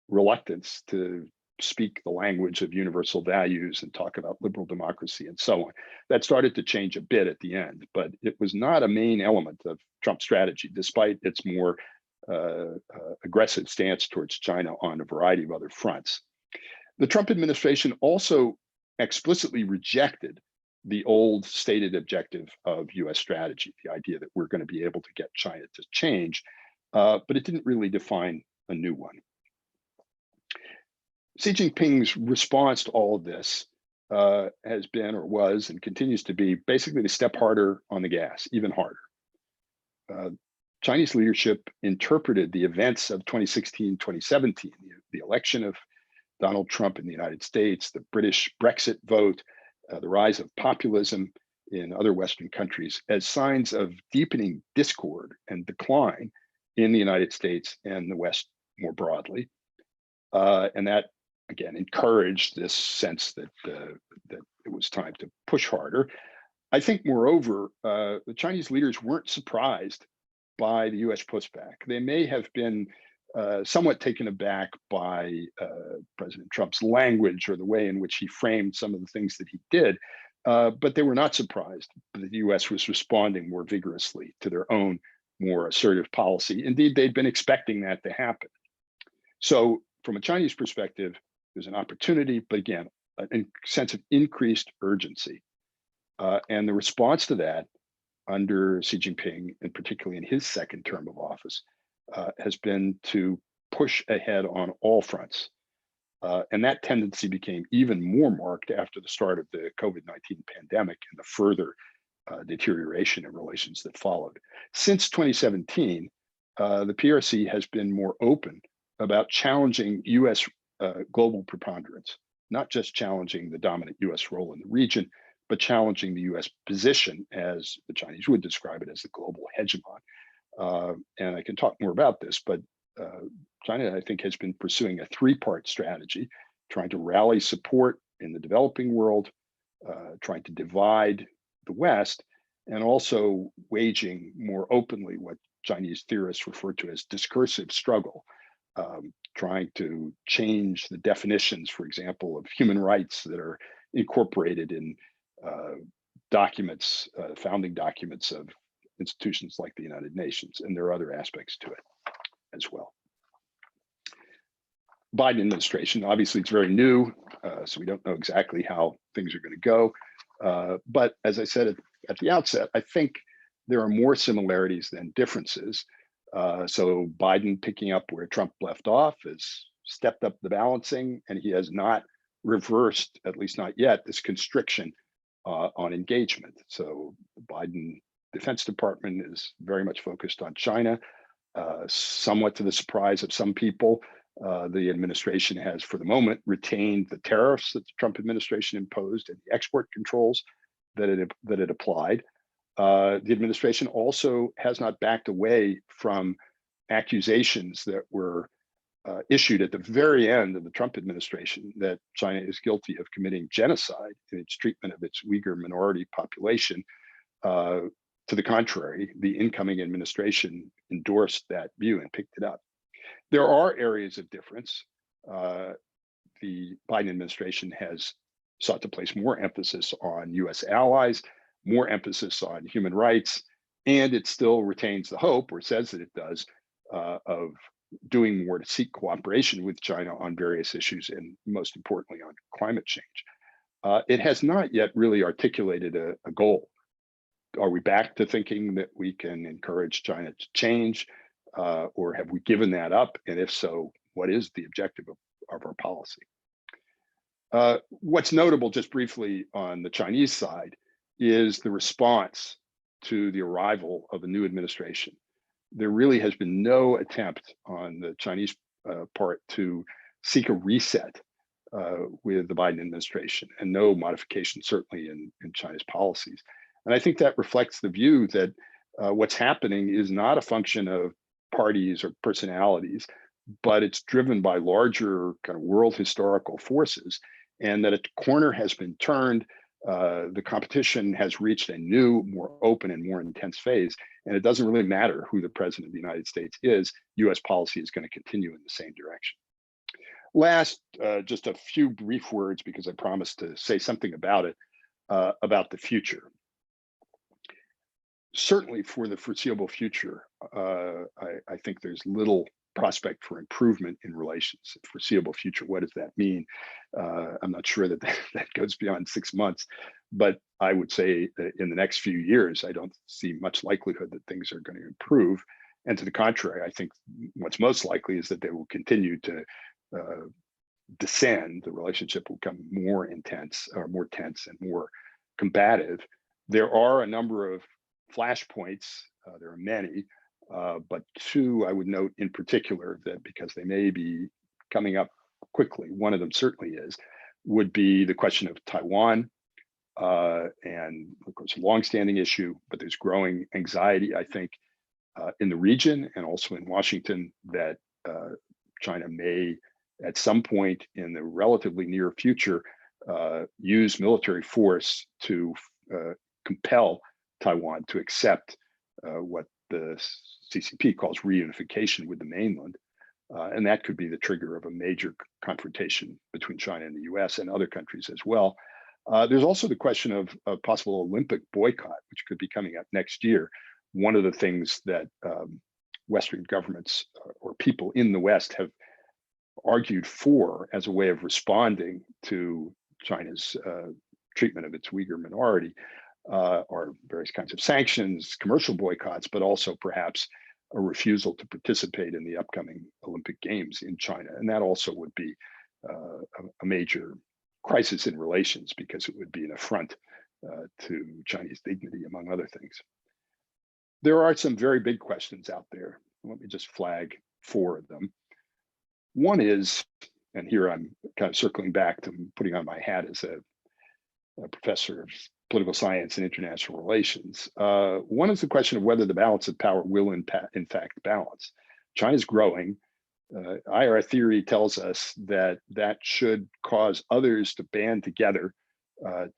reluctance to speak the language of universal values and talk about liberal democracy and so on. That started to change a bit at the end, but it was not a main element of Trump's strategy, despite its more aggressive stance towards China on a variety of other fronts. The Trump administration also explicitly rejected the old stated objective of US strategy, the idea that we're going to be able to get China to change, but it didn't really define a new one. Xi Jinping's response to all of this has been, or was, and continues to be basically to step harder on the gas, even harder. Chinese leadership interpreted the events of 2016, 2017, the election of Donald Trump in the United States, the British Brexit vote, the rise of populism in other Western countries as signs of deepening discord and decline in the United States and the West more broadly. And that, again, encouraged this sense that it was time to push harder. I think, moreover, the Chinese leaders weren't surprised by the US pushback. They may have been somewhat taken aback by President Trump's language or the way in which he framed some of the things that he did, but they were not surprised that the US was responding more vigorously to their own more assertive policy. Indeed, they'd been expecting that to happen. So from a Chinese perspective, there's an opportunity, but again, a sense of increased urgency. And the response to that under Xi Jinping, and particularly in his second term of office, has been to push ahead on all fronts. And that tendency became even more marked after the start of the COVID-19 pandemic and the further deterioration in relations that followed. Since 2017, the PRC has been more open about challenging US global preponderance, not just challenging the dominant US role in the region, but challenging the US position, as the Chinese would describe it, as the global hegemon. And I can talk more about this, but China, I think, has been pursuing a three-part strategy, trying to rally support in the developing world, trying to divide the West, and also waging more openly what Chinese theorists refer to as discursive struggle, trying to change the definitions, for example, of human rights that are incorporated in documents, founding documents of institutions like the United Nations, and there are other aspects to it as well. Biden administration, obviously it's very new, so we don't know exactly how things are going to go. But as I said at the outset, I think there are more similarities than differences. So Biden, picking up where Trump left off, has stepped up the balancing, and he has not reversed, at least not yet, this constriction on engagement. So the Biden Defense Department is very much focused on China, somewhat to the surprise of some people. The administration has, for the moment, retained the tariffs that the Trump administration imposed and the export controls that it applied. The administration also has not backed away from accusations that were issued at the very end of the Trump administration that China is guilty of committing genocide in its treatment of its Uyghur minority population. To the contrary, the incoming administration endorsed that view and picked it up. There are areas of difference. The Biden administration has sought to place more emphasis on US allies, more emphasis on human rights, and it still retains the hope, or says that it does, of doing more to seek cooperation with China on various issues, and most importantly on climate change. It has not yet really articulated a goal. Are we back to thinking that we can encourage China to change, or have we given that up? And if so, what is the objective of our policy? What's notable, just briefly, on the Chinese side is the response to the arrival of a new administration. There really has been no attempt on the Chinese part to seek a reset with the Biden administration, and no modification, certainly, in China's policies. And I think that reflects the view that what's happening is not a function of parties or personalities, but it's driven by larger kind of world historical forces, and that a corner has been turned. The competition has reached a new, more open and more intense phase, and it doesn't really matter who the president of the United States is. US policy is going to continue in the same direction. Last, just a few brief words because I promised to say something about it, about the future. Certainly for the foreseeable future, I think there's little prospect for improvement in relations. Foreseeable future, what does that mean? I'm not sure that that goes beyond 6 months, but I would say that in the next few years, I don't see much likelihood that things are going to improve. And to the contrary, I think what's most likely is that they will continue to descend. The relationship will become more intense or more tense and more combative. There are a number of flashpoints. There are many, but two I would note in particular that because they may be coming up quickly, one of them certainly would be the question of Taiwan. And of course, a longstanding issue, but there's growing anxiety, I think, in the region and also in Washington that China may, at some point in the relatively near future, use military force to compel Taiwan to accept what the CCP calls reunification with the mainland. And that could be the trigger of a major confrontation between China and the US and other countries as well. There's also the question of a possible Olympic boycott, which could be coming up next year. One of the things that Western governments or people in the West have argued for as a way of responding to China's treatment of its Uyghur minority are various kinds of sanctions, commercial boycotts, but also perhaps a refusal to participate in the upcoming Olympic Games in China. And that also would be a major crisis in relations because it would be an affront to Chinese dignity, among other things. There are some very big questions out there. Let me just flag 4 of them. One is, and here I'm kind of circling back to putting on my hat as a professor of political science and international relations. One is the question of whether the balance of power will in fact balance. China's growing. IR theory tells us that that should cause others to band together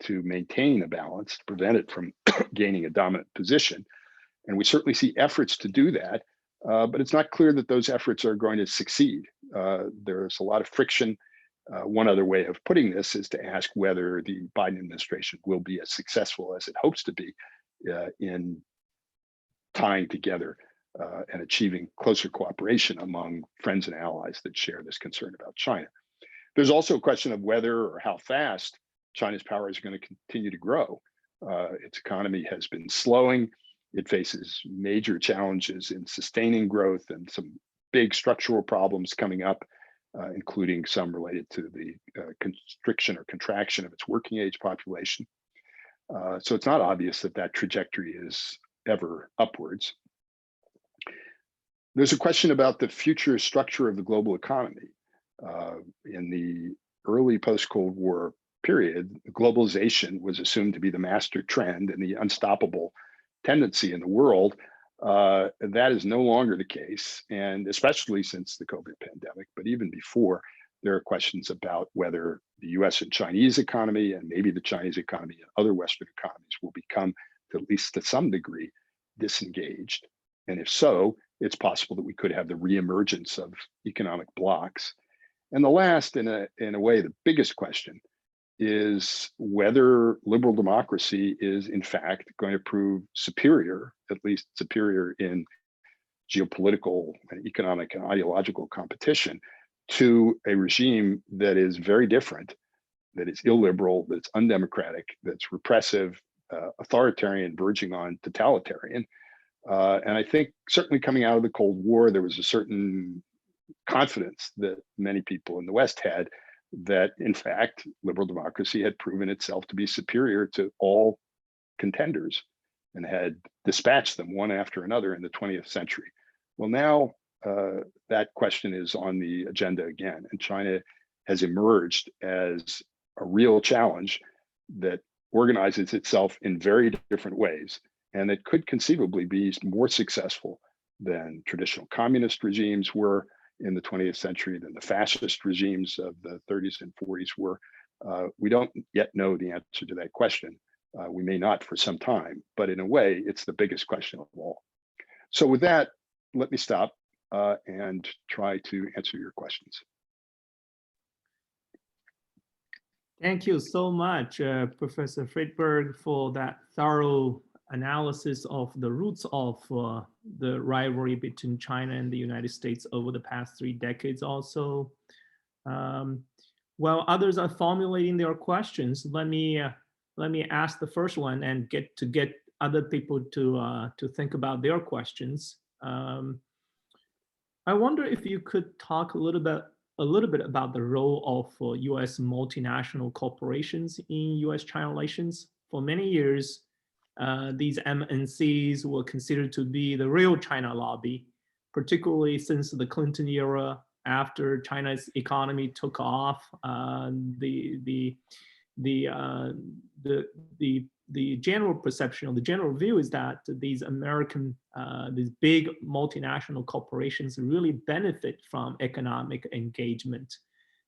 to maintain a balance, to prevent it from gaining a dominant position. And we certainly see efforts to do that, but it's not clear that those efforts are going to succeed. There's a lot of friction. One other way of putting this is to ask whether the Biden administration will be as successful as it hopes to be in tying together and achieving closer cooperation among friends and allies that share this concern about China. There's also a question of whether or how fast China's power is going to continue to grow. Its economy has been slowing. It faces major challenges in sustaining growth and some big structural problems coming up, including some related to the constriction or contraction of its working age population. So it's not obvious that that trajectory is ever upwards. There's a question about the future structure of the global economy. In the early post-Cold War period, globalization was assumed to be the master trend and the unstoppable tendency in the world. That is no longer the case, and especially since the COVID pandemic, but even before, there are questions about whether the US and Chinese economy, and maybe the Chinese economy and other Western economies, will become, at least to some degree, disengaged. And if so, it's possible that we could have the reemergence of economic blocs. And the last, in a way, the biggest question is whether liberal democracy is in fact going to prove superior, at least superior in geopolitical and economic and ideological competition, to a regime that is very different, that is illiberal, that's undemocratic, that's repressive, authoritarian, verging on totalitarian. And I think certainly coming out of the Cold War, there was a certain confidence that many people in the West had that, in fact, liberal democracy had proven itself to be superior to all contenders and had dispatched them one after another in the 20th century. Well, now that question is on the agenda again, and China has emerged as a real challenge that organizes itself in very different ways, and that could conceivably be more successful than traditional communist regimes were in the 20th century, than the fascist regimes of the 30s and 40s were. We don't yet know the answer to that question. We may not for some time, but in a way, it's the biggest question of all. So with that, let me stop and try to answer your questions. Thank you so much, Professor Friedberg, for that thorough analysis of the roots of the rivalry between China and the United States over the past 3 decades also. Um, while others are formulating their questions, let me ask the first one and get other people to think about their questions. I wonder if you could talk a little bit about the role of U.S. multinational corporations in U.S.-China relations. For many years, these MNCs were considered to be the real China lobby, particularly since the Clinton era. After China's economy took off, the uh, the the general perception or the general view is that these big multinational corporations really benefit from economic engagement,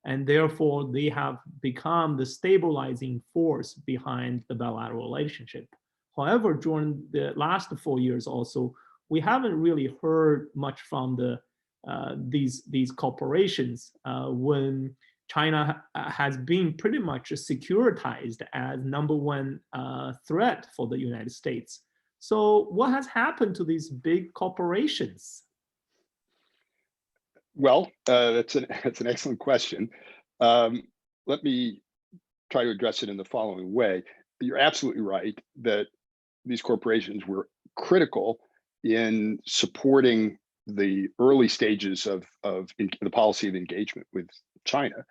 and therefore they have become the stabilizing force behind the bilateral relationship. However, during the last 4 years also, we haven't really heard much from these corporations when China has been pretty much securitized as number one threat for the United States. So what has happened to these big corporations? Well, that's an excellent question. Let me try to address it in the following way. You're absolutely right that these corporations were critical in supporting the early stages of the policy of engagement with China.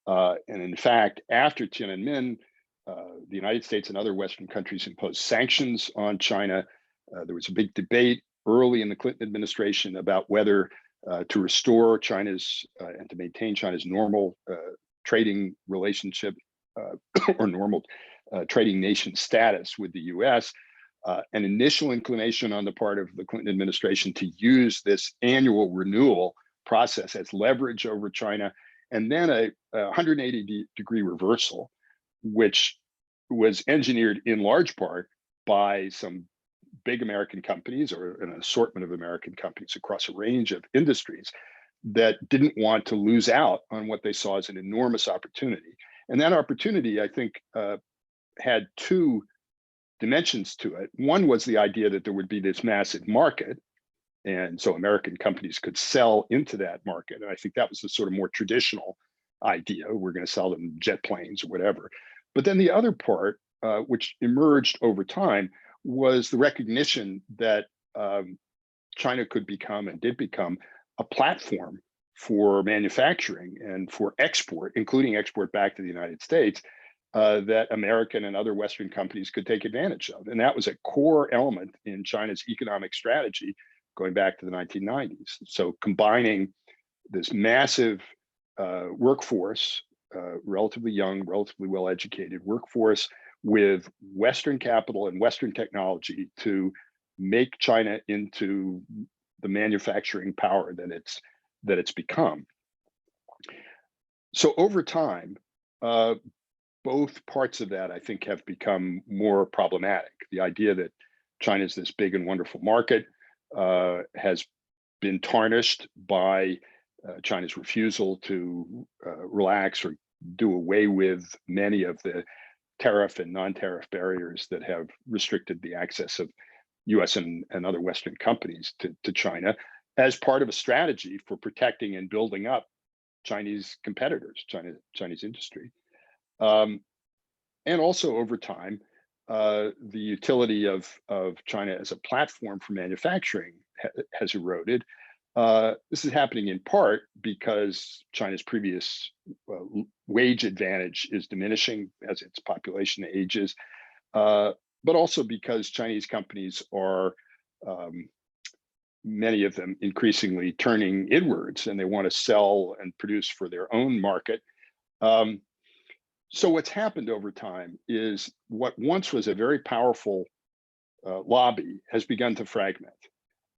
And in fact, after Tiananmen, the United States and other Western countries imposed sanctions on China. There was a big debate early in the Clinton administration about whether to restore China's and to maintain China's normal trading relationship or normal trading nation status with the U.S. An initial inclination on the part of the Clinton administration to use this annual renewal process as leverage over China, and then a 180-degree reversal, which was engineered in large part by some big American companies or an assortment of American companies across a range of industries that didn't want to lose out on what they saw as an enormous opportunity. And that opportunity, I think, had two dimensions to it. One was the idea that there would be this massive market, and so American companies could sell into that market. And I think that was the sort of more traditional idea. We're going to sell them jet planes or whatever. But then the other part, which emerged over time, was the recognition that China could become and did become a platform for manufacturing and for export, including export back to the United States, that American and other Western companies could take advantage of. And that was a core element in China's economic strategy going back to the 1990s. So combining this massive workforce, relatively young, relatively well-educated workforce, with Western capital and Western technology to make China into the manufacturing power that it's become. So over time, both parts of that, I think, have become more problematic. The idea that China is this big and wonderful market has been tarnished by China's refusal to relax or do away with many of the tariff and non-tariff barriers that have restricted the access of US and other Western companies to China as part of a strategy for protecting and building up Chinese competitors, Chinese industry. And also over time, the utility of China as a platform for manufacturing has eroded. This is happening in part because China's previous wage advantage is diminishing as its population ages, but also because Chinese companies are, many of them, increasingly turning inwards, and they want to sell and produce for their own market. So what's happened over time is what once was a very powerful lobby has begun to fragment.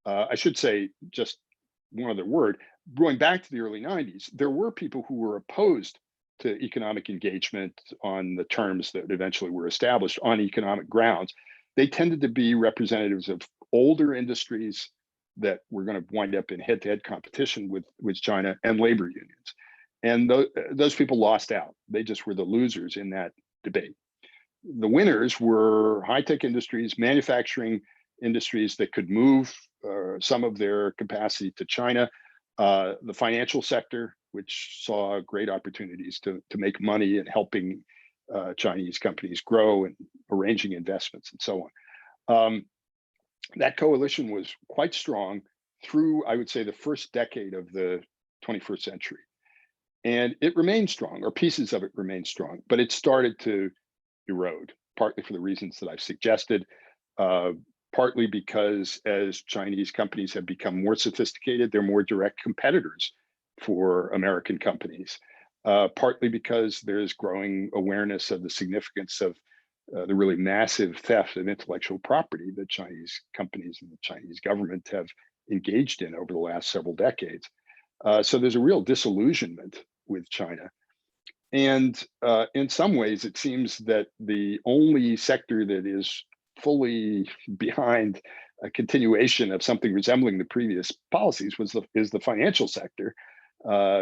I should say, just one other word, going back to the early 90s, there were people who were opposed to economic engagement on the terms that eventually were established on economic grounds. They tended to be representatives of older industries that were going to wind up in head-to-head competition with China and labor unions. And those people lost out. They just were the losers in that debate. The winners were high-tech industries, manufacturing industries that could move some of their capacity to China, the financial sector, which saw great opportunities to make money and helping Chinese companies grow and arranging investments and so on. That coalition was quite strong through, I would say, the first decade of the 21st century. And it remained strong, or pieces of it remained strong, but it started to erode, partly for the reasons that I've suggested, partly because as Chinese companies have become more sophisticated, they're more direct competitors for American companies, partly because there's growing awareness of the significance of the really massive theft of intellectual property that Chinese companies and the Chinese government have engaged in over the last several decades. So there's a real disillusionment with China. And in some ways, it seems that the only sector that is fully behind a continuation of something resembling the previous policies is the financial sector,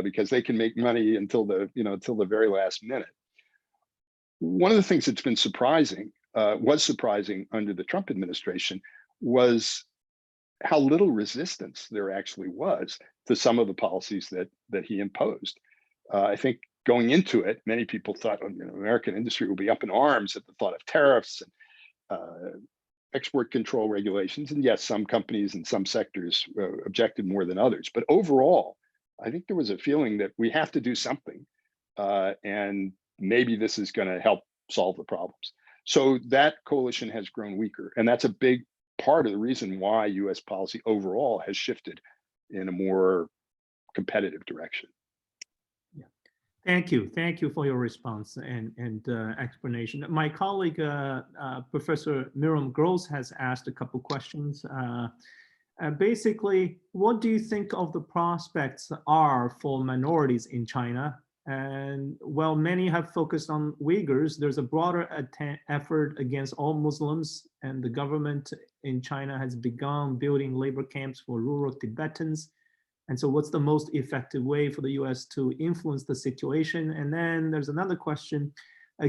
because they can make money until the very last minute. One of the things that's been surprising, was surprising under the Trump administration, was how little resistance there actually was to some of the policies that he imposed. I think going into it, many people thought, American industry will be up in arms at the thought of tariffs and export control regulations. And yes, some companies and some sectors objected more than others. But overall, I think there was a feeling that we have to do something, and maybe this is going to help solve the problems. So that coalition has grown weaker, and that's a big part of the reason why U.S. policy overall has shifted in a more competitive direction. Yeah, thank you for your response and explanation. My colleague, Professor Miriam Gross, has asked a couple questions. Basically, what do you think of the prospects are for minorities in China? And while many have focused on Uyghurs, there's a broader effort against all Muslims, and the government in China has begun building labor camps for rural Tibetans. And so what's the most effective way for the US to influence the situation? And then there's another question.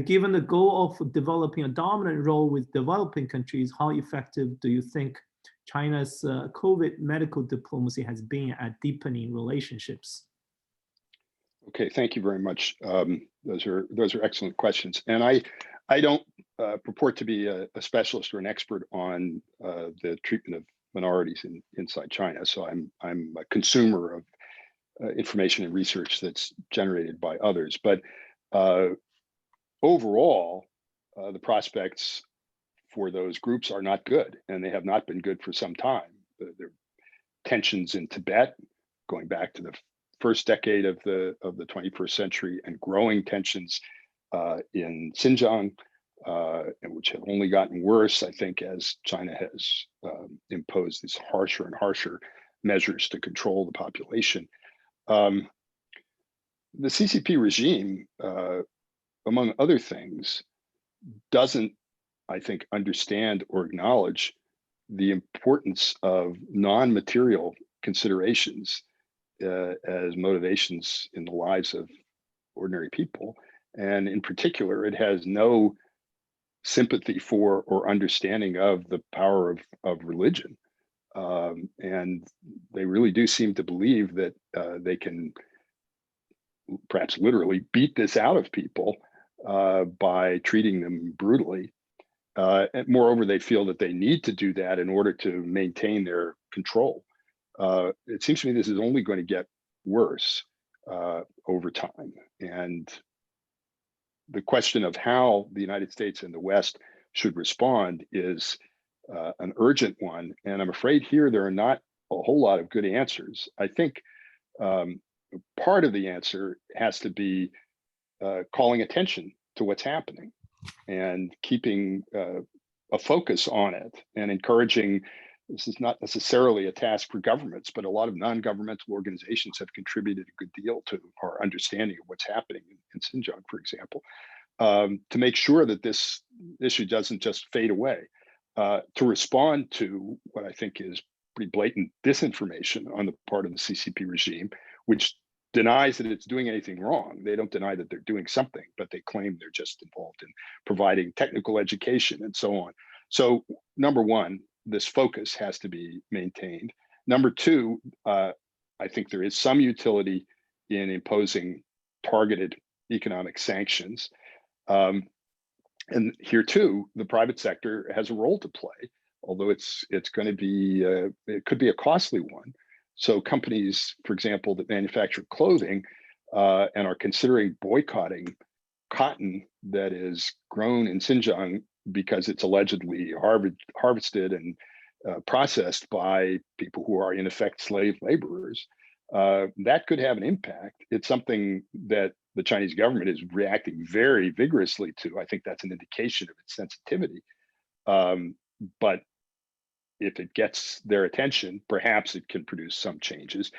Given the goal of developing a dominant role with developing countries, how effective do you think China's COVID medical diplomacy has been at deepening relationships? Okay, thank you very much. Those are excellent questions, and I don't purport to be a specialist or an expert on the treatment of minorities inside China. So I'm a consumer of information and research that's generated by others. But overall, the prospects for those groups are not good, and they have not been good for some time. There are tensions in Tibet going back to the first decade of the 21st century, and growing tensions in Xinjiang, and which have only gotten worse, I think, as China has imposed these harsher and harsher measures to control the population. The CCP regime, among other things, doesn't, I think, understand or acknowledge the importance of non-material considerations as motivations in the lives of ordinary people. And in particular, it has no sympathy for or understanding of the power of religion. And they really do seem to believe that they can perhaps literally beat this out of people by treating them brutally. And moreover, they feel that they need to do that in order to maintain their control. It seems to me this is only going to get worse over time. And the question of how the United States and the West should respond is an urgent one. And I'm afraid here there are not a whole lot of good answers. I think part of the answer has to be calling attention to what's happening and keeping a focus on it, and encouraging. This is not necessarily a task for governments, but a lot of non-governmental organizations have contributed a good deal to our understanding of what's happening in Xinjiang, for example, to make sure that this issue doesn't just fade away, to respond to what I think is pretty blatant disinformation on the part of the CCP regime, which denies that it's doing anything wrong. They don't deny that they're doing something, but they claim they're just involved in providing technical education and so on. So number one, this focus has to be maintained. Number two, I think there is some utility in imposing targeted economic sanctions. And here too, the private sector has a role to play, although it's going to be, it could be a costly one. So companies, for example, that manufacture clothing and are considering boycotting cotton that is grown in Xinjiang because it's allegedly harvested and processed by people who are in effect slave laborers, that could have an impact. It's something that the Chinese government is reacting very vigorously to. I think that's an indication of its sensitivity. But if it gets their attention, perhaps it can produce some changes.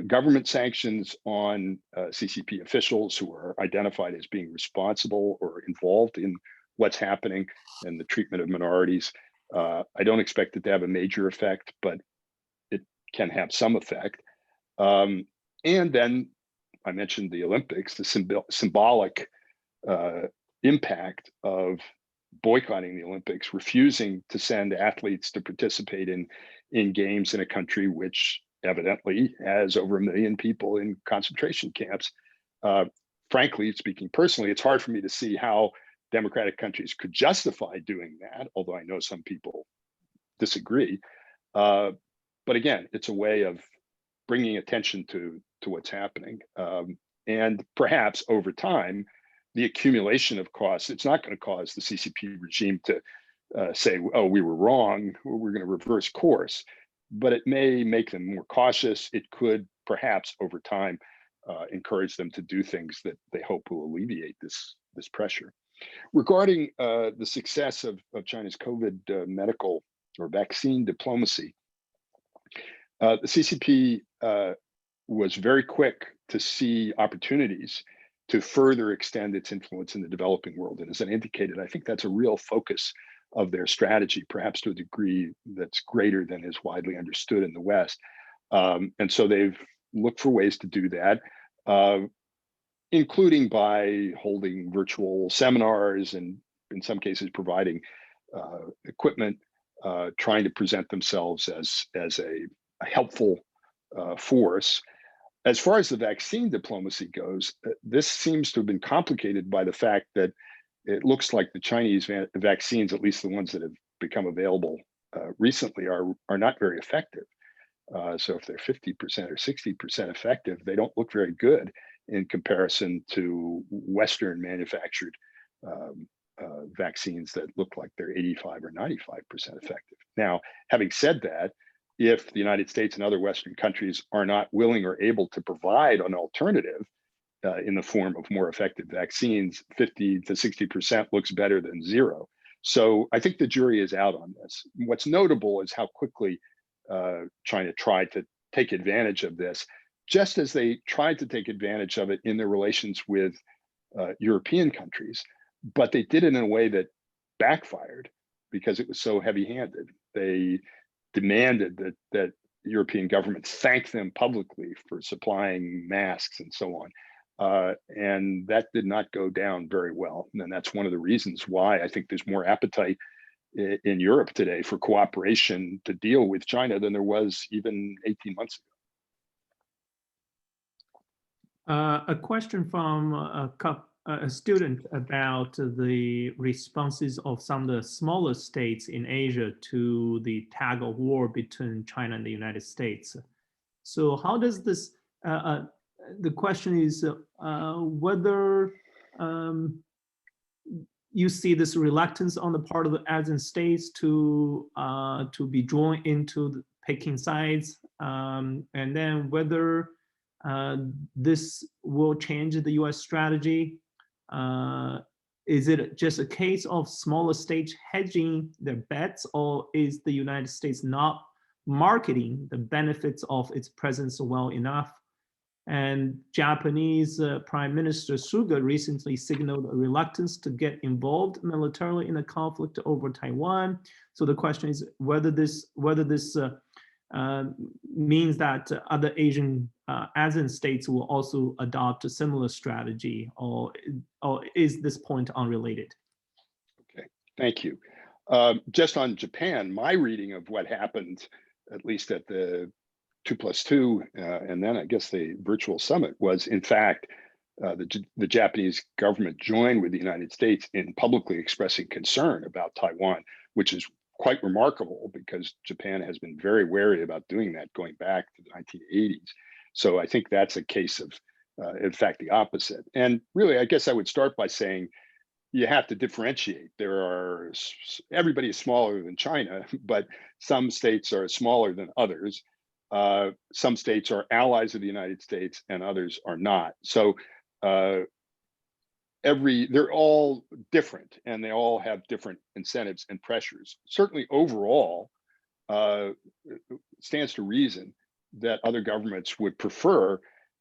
Government sanctions on CCP officials who are identified as being responsible or involved in what's happening and the treatment of minorities. I don't expect it to have a major effect, but it can have some effect. And then I mentioned the Olympics, the symbolic impact of boycotting the Olympics, refusing to send athletes to participate in games in a country which evidently has over 1 million people in concentration camps. Frankly, speaking personally, it's hard for me to see how democratic countries could justify doing that, although I know some people disagree. But again, it's a way of bringing attention to what's happening. And perhaps over time, the accumulation of costs, it's not going to cause the CCP regime to say, oh, we were wrong, we're going to reverse course, but it may make them more cautious. It could perhaps over time encourage them to do things that they hope will alleviate this pressure. Regarding the success of China's COVID medical or vaccine diplomacy, the CCP was very quick to see opportunities to further extend its influence in the developing world. And as I indicated, I think that's a real focus of their strategy, perhaps to a degree that's greater than is widely understood in the West. And so they've looked for ways to do that, including by holding virtual seminars and in some cases providing equipment, trying to present themselves as a helpful force. As far as the vaccine diplomacy goes, this seems to have been complicated by the fact that it looks like the Chinese vaccines, at least the ones that have become available recently, are not very effective. So if they're 50% or 60% effective, they don't look very good in comparison to Western manufactured vaccines that look like they're 85 or 95% effective. Now, having said that, if the United States and other Western countries are not willing or able to provide an alternative in the form of more effective vaccines, 50 to 60% looks better than zero. So I think the jury is out on this. What's notable is how quickly China tried to take advantage of this, just as they tried to take advantage of it in their relations with European countries, but they did it in a way that backfired because it was so heavy-handed. They demanded that European governments thank them publicly for supplying masks and so on. And that did not go down very well. And that's one of the reasons why I think there's more appetite in Europe today for cooperation to deal with China than there was even 18 months ago. A question from a student about the responses of some of the smaller states in Asia to the tug of war between China and the United States. So how does this, the question is whether you see this reluctance on the part of the ASEAN states to be drawn into the Peking sides, and then whether this will change the US strategy. Is it just a case of smaller states hedging their bets, or is the United States not marketing the benefits of its presence well enough? And Japanese Prime Minister Suga recently signaled a reluctance to get involved militarily in a conflict over Taiwan. So the question is whether this means that other Asian ASEAN states will also adopt a similar strategy, or is this point unrelated? Okay, thank you. Just on Japan, my reading of what happened, at least at the 2+2, and then I guess the virtual summit, was in fact the Japanese government joined with the United States in publicly expressing concern about Taiwan, which is quite remarkable because Japan has been very wary about doing that going back to the 1980s. So I think that's a case of, in fact, the opposite. And really, I guess I would start by saying you have to differentiate. Everybody is smaller than China, but some states are smaller than others. Some states are allies of the United States and others are not. So they're all different and they all have different incentives and pressures. Certainly overall, it stands to reason that other governments would prefer,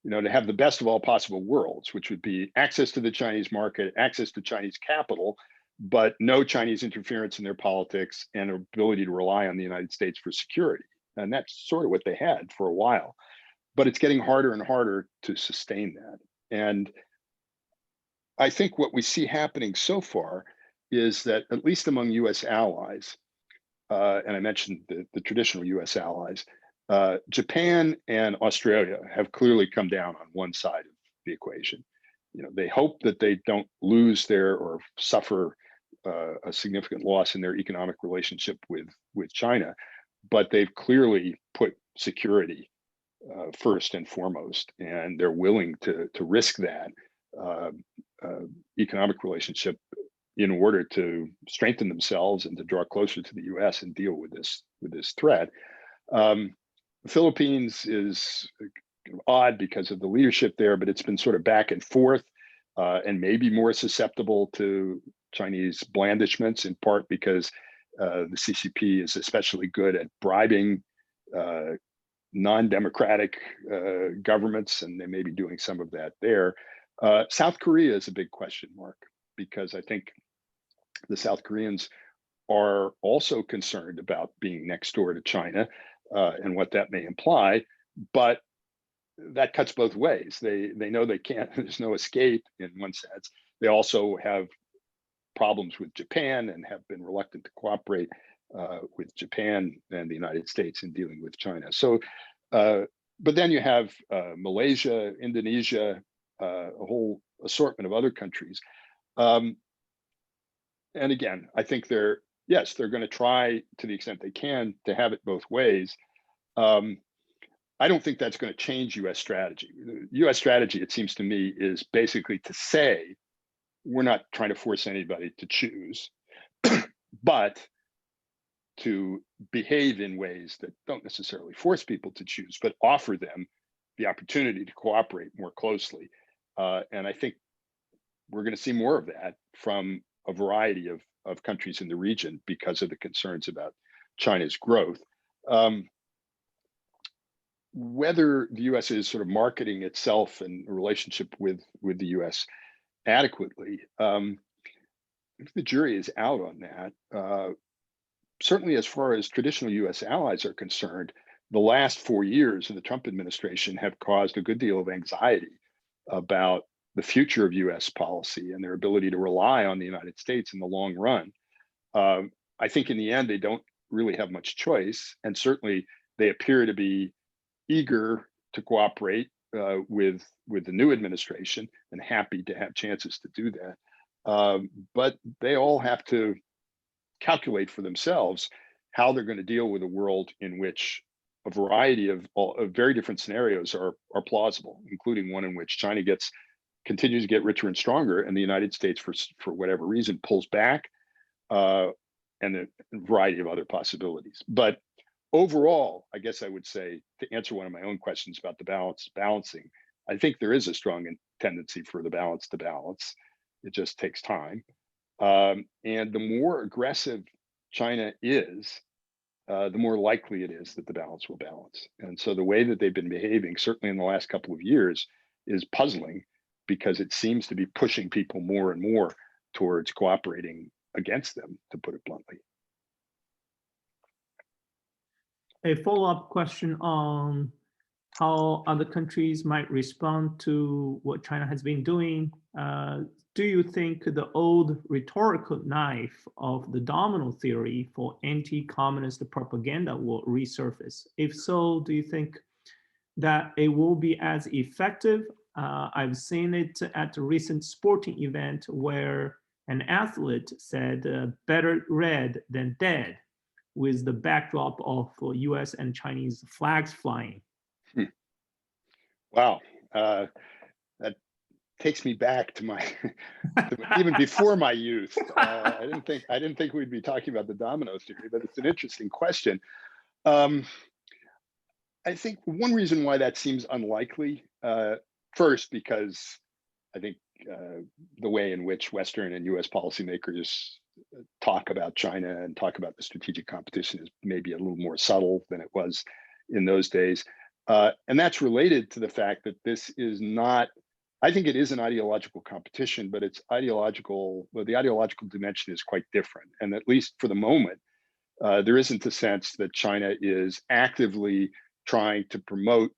to have the best of all possible worlds, which would be access to the Chinese market, access to Chinese capital, but no Chinese interference in their politics and ability to rely on the United States for security. And that's sort of what they had for a while. But it's getting harder and harder to sustain that. And I think what we see happening so far is that, at least among US allies, and I mentioned the traditional US allies, Japan and Australia have clearly come down on one side of the equation. They hope that they don't lose or suffer a significant loss in their economic relationship with China, but they've clearly put security first and foremost, and they're willing to risk that economic relationship in order to strengthen themselves and to draw closer to the US and deal with this threat. The Philippines is odd because of the leadership there, but it's been sort of back and forth and maybe more susceptible to Chinese blandishments, in part because the CCP is especially good at bribing non-democratic governments, and they may be doing some of that there. South Korea is a big question mark because I think the South Koreans are also concerned about being next door to China and what that may imply, but that cuts both ways. They know they can't, there's no escape in one sense. They also have problems with Japan and have been reluctant to cooperate with Japan and the United States in dealing with China. So, but then you have Malaysia, Indonesia, a whole assortment of other countries. And again, I think they're going to try to the extent they can to have it both ways. I don't think that's going to change US strategy. The US strategy, it seems to me, is basically to say, we're not trying to force anybody to choose, but to behave in ways that don't necessarily force people to choose, but offer them the opportunity to cooperate more closely. And I think we're going to see more of that from a variety of countries in the region because of the concerns about China's growth. Whether the US is sort of marketing itself in a relationship with the US adequately, the jury is out on that. Certainly as far as traditional US allies are concerned, the last 4 years of the Trump administration have caused a good deal of anxiety about the future of US policy and their ability to rely on the United States in the long run. I think in the end, they don't really have much choice. And certainly they appear to be eager to cooperate with the new administration and happy to have chances to do that. But they all have to calculate for themselves how they're going to deal with a world in which a variety of very different scenarios are plausible, including one in which China continues to get richer and stronger, and the United States, for whatever reason, pulls back, and a variety of other possibilities. But overall, I guess I would say, to answer one of my own questions about the balancing, I think there is a strong tendency for the balance to balance. It just takes time. And the more aggressive China is, the more likely it is that the balance will balance. And so the way that they've been behaving, certainly in the last couple of years, is puzzling because it seems to be pushing people more and more towards cooperating against them, to put it bluntly. A follow-up question on how other countries might respond to what China has been doing. Do you think the old rhetorical knife of the domino theory for anti-communist propaganda will resurface? If so, do you think that it will be as effective? I've seen it at a recent sporting event where an athlete said, better red than dead, with the backdrop of US and Chinese flags flying. Wow, that takes me back to my even before my youth. I didn't think we'd be talking about the domino theory, but it's an interesting question. I think one reason why that seems unlikely, first, because I think the way in which Western and US policymakers talk about China and talk about the strategic competition is maybe a little more subtle than it was in those days. And that's related to the fact that this is not, I think it is an ideological competition, but it's ideological, well, the ideological dimension is quite different. And at least for the moment, there isn't a sense that China is actively trying to promote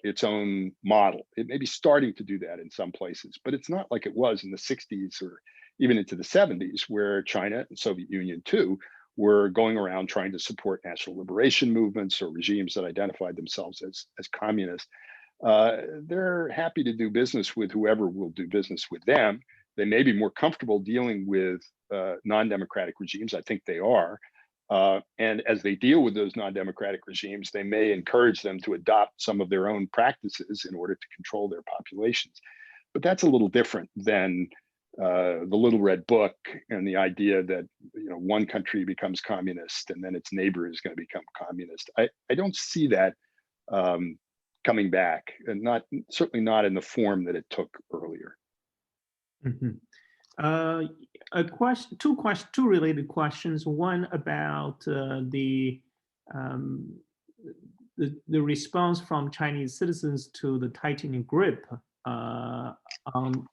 its own model. It may be starting to do that in some places, but it's not like it was in the 60s or even into the 70s, where China and Soviet Union too were going around trying to support national liberation movements or regimes that identified themselves as communist. They're happy to do business with whoever will do business with them. They may be more comfortable dealing with non-democratic regimes. I think they are. And as they deal with those non-democratic regimes, they may encourage them to adopt some of their own practices in order to control their populations. But that's a little different than the Little Red Book and the idea that one country becomes communist and then its neighbor is going to become communist. I don't see that coming back, and certainly not in the form that it took earlier. Mm-hmm. Two related questions. One about the response from Chinese citizens to the tightening grip on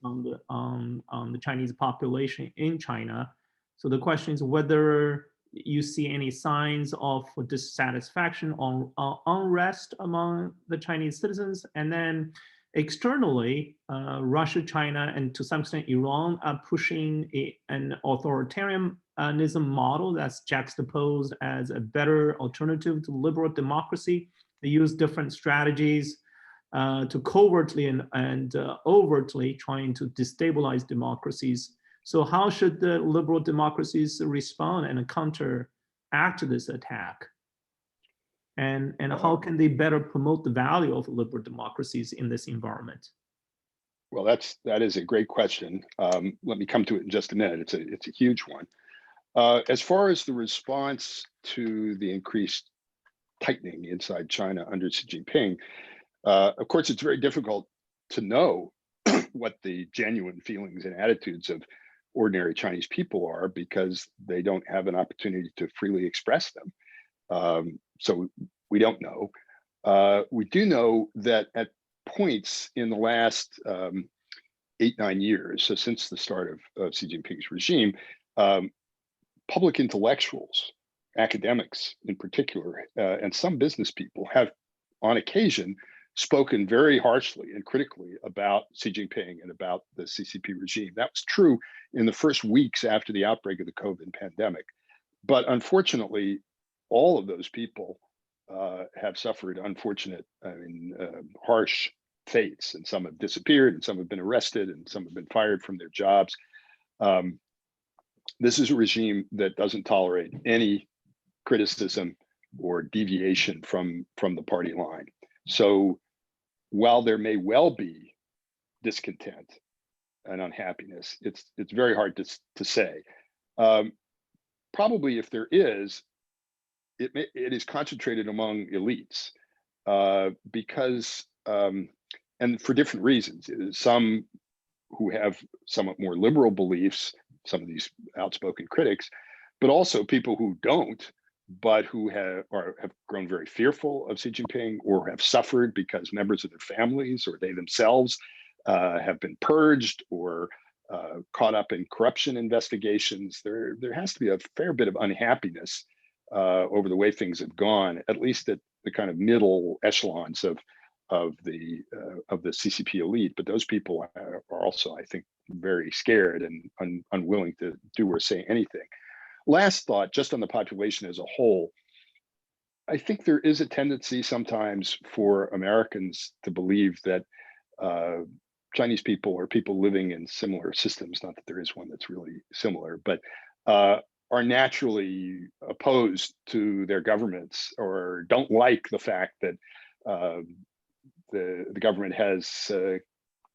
the Chinese population in China. So the question is whether you see any signs of dissatisfaction or unrest among the Chinese citizens, and then externally, Russia, China, and to some extent Iran are pushing an authoritarianism model that's juxtaposed as a better alternative to liberal democracy. They use different strategies to covertly and overtly trying to destabilize democracies. So how should the liberal democracies respond and counteract this attack? And how can they better promote the value of liberal democracies in this environment? Well, that is a great question. Let me come to it in just a minute. It's a huge one. As far as the response to the increased tightening inside China under Xi Jinping, of course, it's very difficult to know what the genuine feelings and attitudes of ordinary Chinese people are, because they don't have an opportunity to freely express them. So we don't know. We do know that at points in the last 8-9 years, so since the start of Xi Jinping's regime, public intellectuals, academics in particular, and some business people have on occasion spoken very harshly and critically about Xi Jinping and about the CCP regime. That was true in the first weeks after the outbreak of the COVID pandemic. But unfortunately, all of those people have suffered unfortunate, harsh fates, and some have disappeared, and some have been arrested, and some have been fired from their jobs. This is a regime that doesn't tolerate any criticism or deviation from the party line. So while there may well be discontent and unhappiness, it's very hard to say. Probably if there is, it is concentrated among elites because, and for different reasons. Some who have somewhat more liberal beliefs, some of these outspoken critics, but also people who don't, but who have grown very fearful of Xi Jinping, or have suffered because members of their families or they themselves have been purged or caught up in corruption investigations. There has to be a fair bit of unhappiness over the way things have gone, at least at the kind of middle echelons the CCP elite, but those people are also, I think, very scared and unwilling to do or say anything. Last thought, just on the population as a whole, I think there is a tendency sometimes for Americans to believe that Chinese people or people living in similar systems, not that there is one that's really similar, but are naturally opposed to their governments or don't like the fact that the government has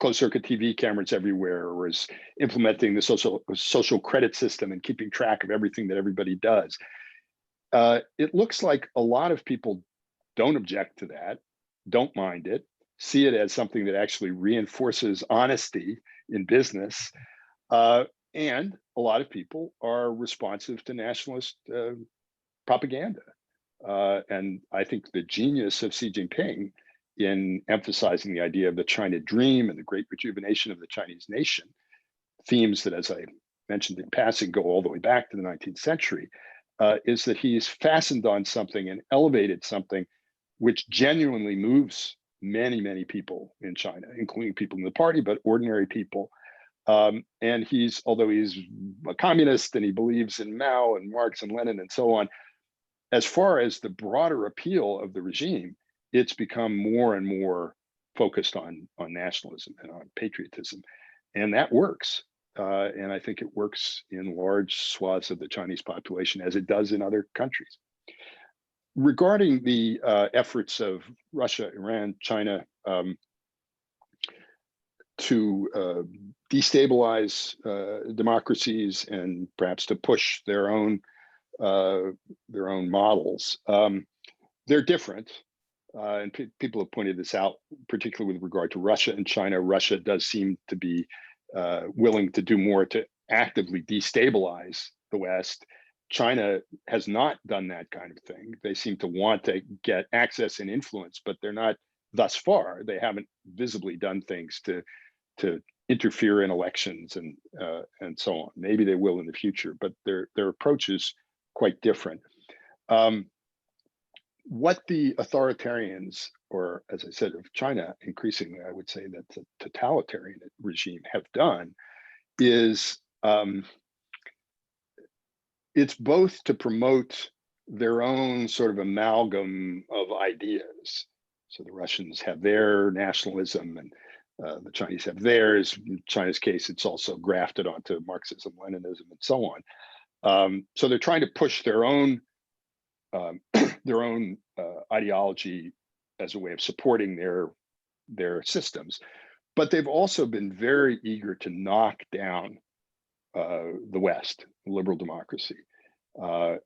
closed circuit TV cameras everywhere, or is implementing the social credit system and keeping track of everything that everybody does. It looks like a lot of people don't object to that, don't mind it, see it as something that actually reinforces honesty in business. And a lot of people are responsive to nationalist propaganda. And I think the genius of Xi Jinping in emphasizing the idea of the China dream and the great rejuvenation of the Chinese nation, themes that, as I mentioned in passing, go all the way back to the 19th century, is that he's fastened on something and elevated something which genuinely moves many, many people in China, including people in the party, but ordinary people. And although he's a communist and he believes in Mao and Marx and Lenin and so on, as far as the broader appeal of the regime, it's become more and more focused on nationalism and on patriotism. And that works. And I think it works in large swaths of the Chinese population, as it does in other countries. Regarding the efforts of Russia, Iran, China to destabilize democracies and perhaps to push their own models, they're different. And people have pointed this out, particularly with regard to Russia and China. Russia does seem to be willing to do more to actively destabilize the West. China has not done that kind of thing. They seem to want to get access and influence, but they're not, thus far, they haven't visibly done things to interfere in elections and so on. Maybe they will in the future, but their approach is quite different. What the authoritarians, or as I said, of China, increasingly, I would say that the totalitarian regime have done is it's both to promote their own sort of amalgam of ideas. So the Russians have their nationalism and the Chinese have theirs. In China's case, it's also grafted onto Marxism, Leninism, and so on. So they're trying to push their own ideology as a way of supporting their systems, but they've also been very eager to knock down the West, liberal democracy.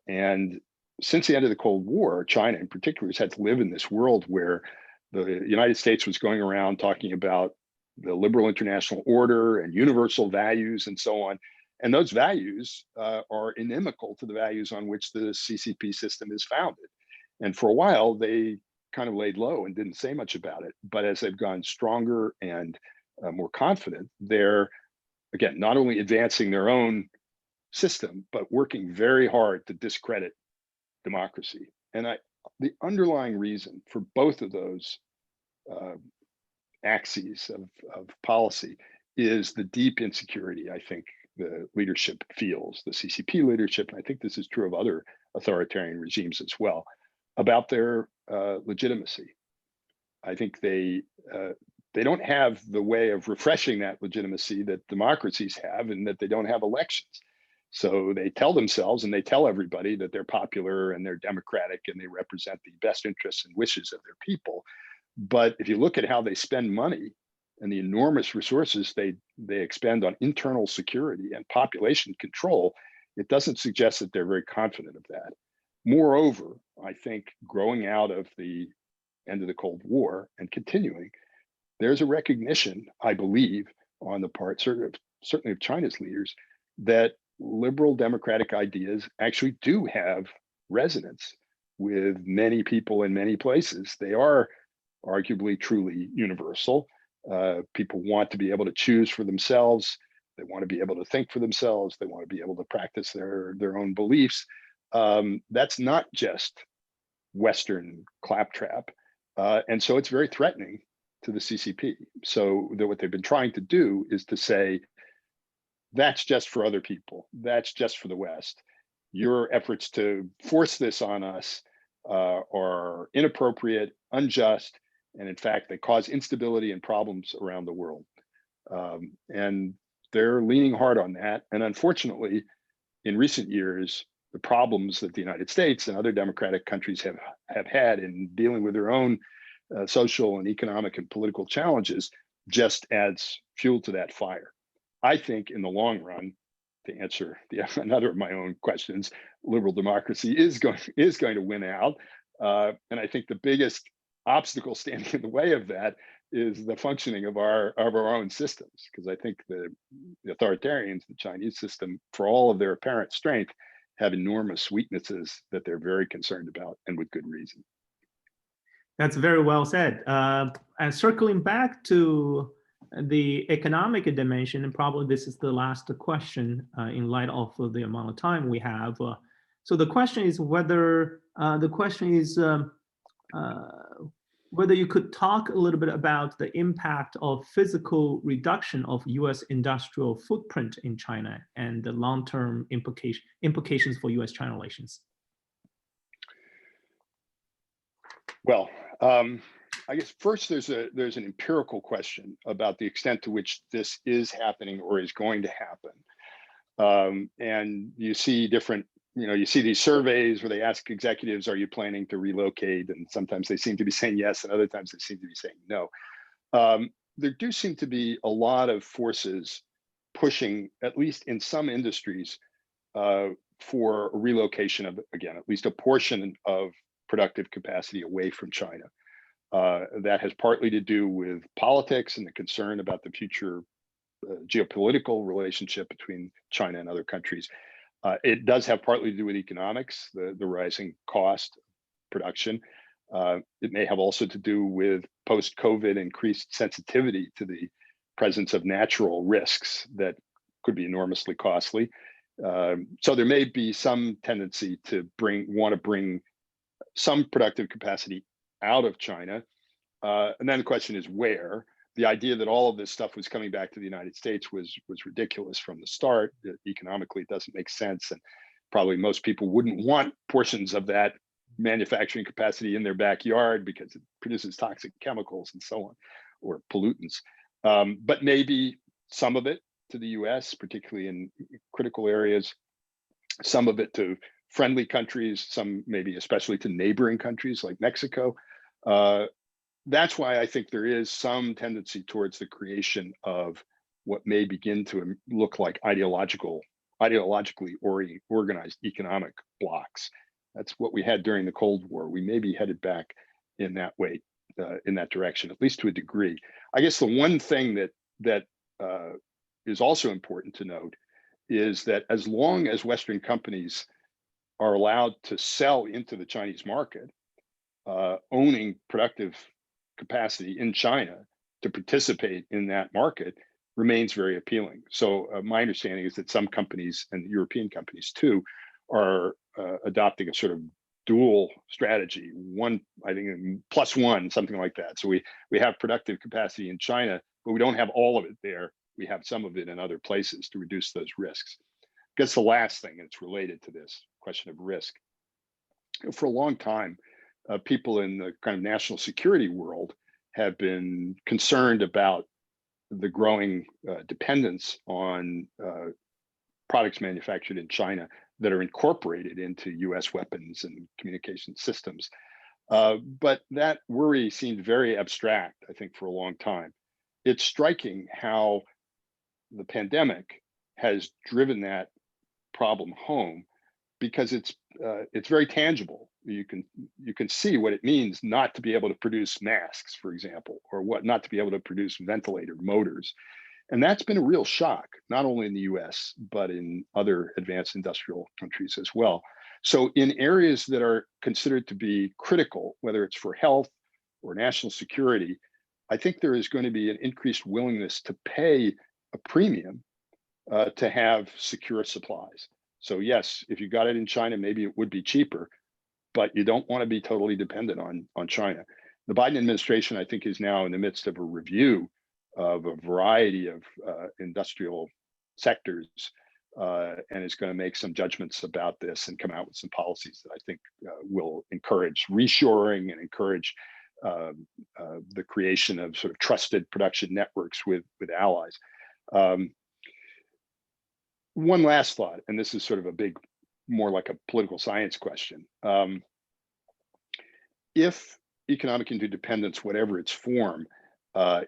And since the end of the Cold War, China in particular has had to live in this world where the United States was going around talking about the liberal international order and universal values and so on. And those values are inimical to the values on which the CCP system is founded. And for a while, they kind of laid low and didn't say much about it. But as they've gone stronger and more confident, they're, again, not only advancing their own system, but working very hard to discredit democracy. And the underlying reason for both of those axes of policy is the deep insecurity, I think, the leadership feels, the CCP leadership, and I think this is true of other authoritarian regimes as well, about their legitimacy. I think they don't have the way of refreshing that legitimacy that democracies have, and that they don't have elections. So they tell themselves and they tell everybody that they're popular and they're democratic and they represent the best interests and wishes of their people. But if you look at how they spend money and the enormous resources they expend on internal security and population control, it doesn't suggest that they're very confident of that. Moreover, I think growing out of the end of the Cold War and continuing, there's a recognition, I believe, on the part certainly of China's leaders, that liberal democratic ideas actually do have resonance with many people in many places. They are arguably truly universal. People want to be able to choose for themselves. They want to be able to think for themselves. They want to be able to practice their own beliefs. That's not just Western claptrap. And so it's very threatening to the CCP. So what they've been trying to do is to say, that's just for other people. That's just for the West. Your efforts to force this on us are inappropriate, unjust, and in fact, they cause instability and problems around the world. And they're leaning hard on that. And unfortunately, in recent years, the problems that the United States and other democratic countries have had in dealing with their own social and economic and political challenges just adds fuel to that fire. I think in the long run, to answer another of my own questions, liberal democracy is going to win out. And I think the biggest obstacle standing in the way of that is the functioning of our own systems, because I think the authoritarians, the Chinese system, for all of their apparent strength, have enormous weaknesses that they're very concerned about, and with good reason. That's very well said. And circling back to the economic dimension, and probably this is the last question in light of the amount of time we have. So the question is whether whether you could talk a little bit about the impact of physical reduction of U.S. industrial footprint in China and the long-term implications for U.S.-China relations. Well, I guess first there's an empirical question about the extent to which this is happening or is going to happen. And you see different, you see these surveys where they ask executives, are you planning to relocate? And sometimes they seem to be saying yes, and other times they seem to be saying no. There do seem to be a lot of forces pushing, at least in some industries, for a relocation of, again, at least a portion of productive capacity away from China. That has partly to do with politics and the concern about the future geopolitical relationship between China and other countries. It does have partly to do with economics, the rising cost of production. It may have also to do with post-COVID increased sensitivity to the presence of natural risks that could be enormously costly. So there may be some tendency to want to bring some productive capacity out of China. And then the question is where. The idea that all of this stuff was coming back to the United States was ridiculous from the start. Economically, it doesn't make sense. And probably most people wouldn't want portions of that manufacturing capacity in their backyard because it produces toxic chemicals and so on, or pollutants. But maybe some of it to the US, particularly in critical areas, some of it to friendly countries, some maybe especially to neighboring countries like Mexico. That's why I think there is some tendency towards the creation of what may begin to look like ideologically organized economic blocks. That's what we had during the Cold War. We may be headed back in that way, in that direction, at least to a degree. I guess the one thing that is also important to note is that as long as Western companies are allowed to sell into the Chinese market, owning productive capacity in China to participate in that market remains very appealing. So my understanding is that some companies, and European companies too, are adopting a sort of dual strategy, one, I think, plus one, something like that. So we have productive capacity in China, but we don't have all of it there. We have some of it in other places to reduce those risks. I guess the last thing, and it's related to this question of risk. For a long time, people in the kind of national security world have been concerned about the growing dependence on products manufactured in China that are incorporated into US weapons and communication systems. But that worry seemed very abstract, I think, for a long time. It's striking how the pandemic has driven that problem home, because it's very tangible. You can see what it means not to be able to produce masks, for example, or not to be able to produce ventilator motors. And that's been a real shock, not only in the US, but in other advanced industrial countries as well. So in areas that are considered to be critical, whether it's for health or national security, I think there is going to be an increased willingness to pay a premium to have secure supplies. So yes, if you got it in China, maybe it would be cheaper, but you don't want to be totally dependent on China. The Biden administration, I think, is now in the midst of a review of a variety of industrial sectors and is going to make some judgments about this and come out with some policies that I think will encourage reshoring and encourage the creation of sort of trusted production networks with allies. One last thought, and this is sort of a big, more like a political science question. If economic interdependence, whatever its form,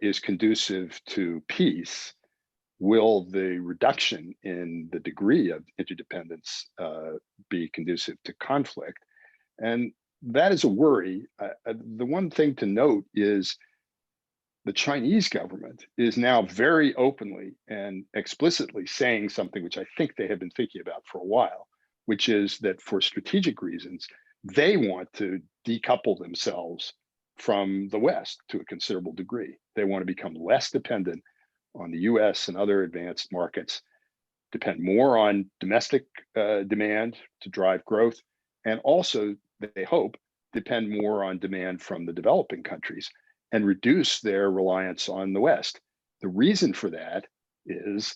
is conducive to peace, will the reduction in the degree of interdependence be conducive to conflict? And that is a worry. The one thing to note is the Chinese government is now very openly and explicitly saying something which I think they have been thinking about for a while, which is that for strategic reasons, they want to decouple themselves from the West to a considerable degree. They want to become less dependent on the US and other advanced markets, depend more on domestic demand to drive growth, and also, they hope, depend more on demand from the developing countries and reduce their reliance on the West. The reason for that is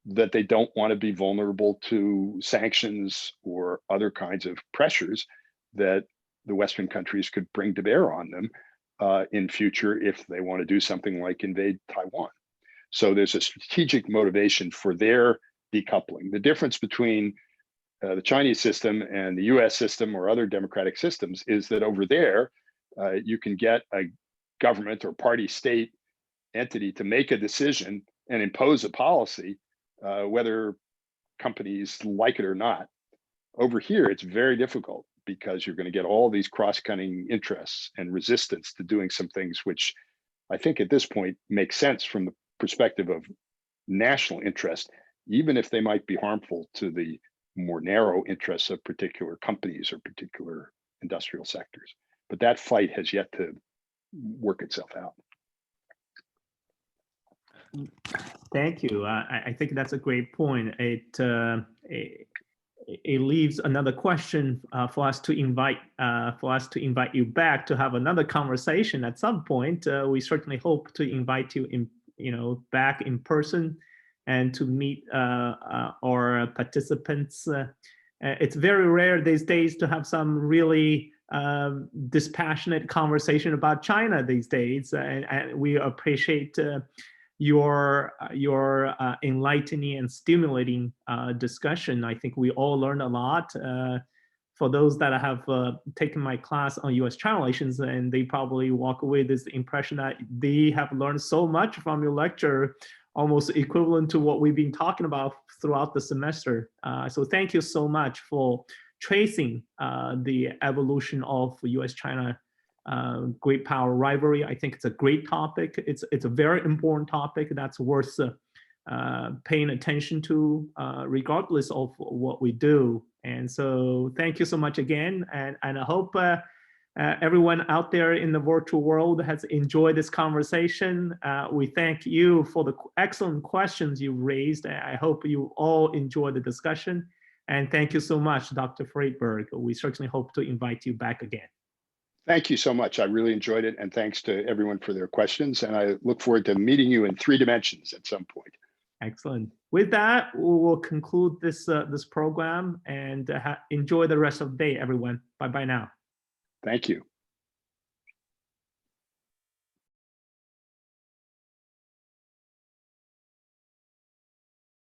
that they don't want to be vulnerable to sanctions or other kinds of pressures that the Western countries could bring to bear on them in future if they want to do something like invade Taiwan. So there's a strategic motivation for their decoupling. The difference between the Chinese system and the US system or other democratic systems is that over there, you can get a government or party state entity to make a decision and impose a policy, whether companies like it or not. Over here, it's very difficult because you're going to get all these cross-cutting interests and resistance to doing some things which I think at this point make sense from the perspective of national interest, even if they might be harmful to the more narrow interests of particular companies or particular industrial sectors. But that fight has yet to work itself out. Thank you. I think that's a great point. It leaves another question for us to invite you back to have another conversation at some point. We certainly hope to invite you back in person and to meet our participants. It's very rare these days to have some really dispassionate conversation about China these days, and we appreciate your enlightening and stimulating discussion. I think we all learned a lot. For those that have taken my class on U.S.-China relations, and they probably walk away with this impression that they have learned so much from your lecture, almost equivalent to what we've been talking about throughout the semester. So thank you so much for tracing the evolution of U.S.-China great power rivalry. I think it's a great topic. It's a very important topic that's worth paying attention to, regardless of what we do. And so thank you so much again. And I hope everyone out there in the virtual world has enjoyed this conversation. We thank you for the excellent questions you raised. I hope you all enjoyed the discussion. And thank you so much, Dr. Friedberg. We certainly hope to invite you back again. Thank you so much. I really enjoyed it. And thanks to everyone for their questions. And I look forward to meeting you in 3 dimensions at some point. Excellent. With that, we will conclude this program and enjoy the rest of the day, everyone. Bye-bye now. Thank you.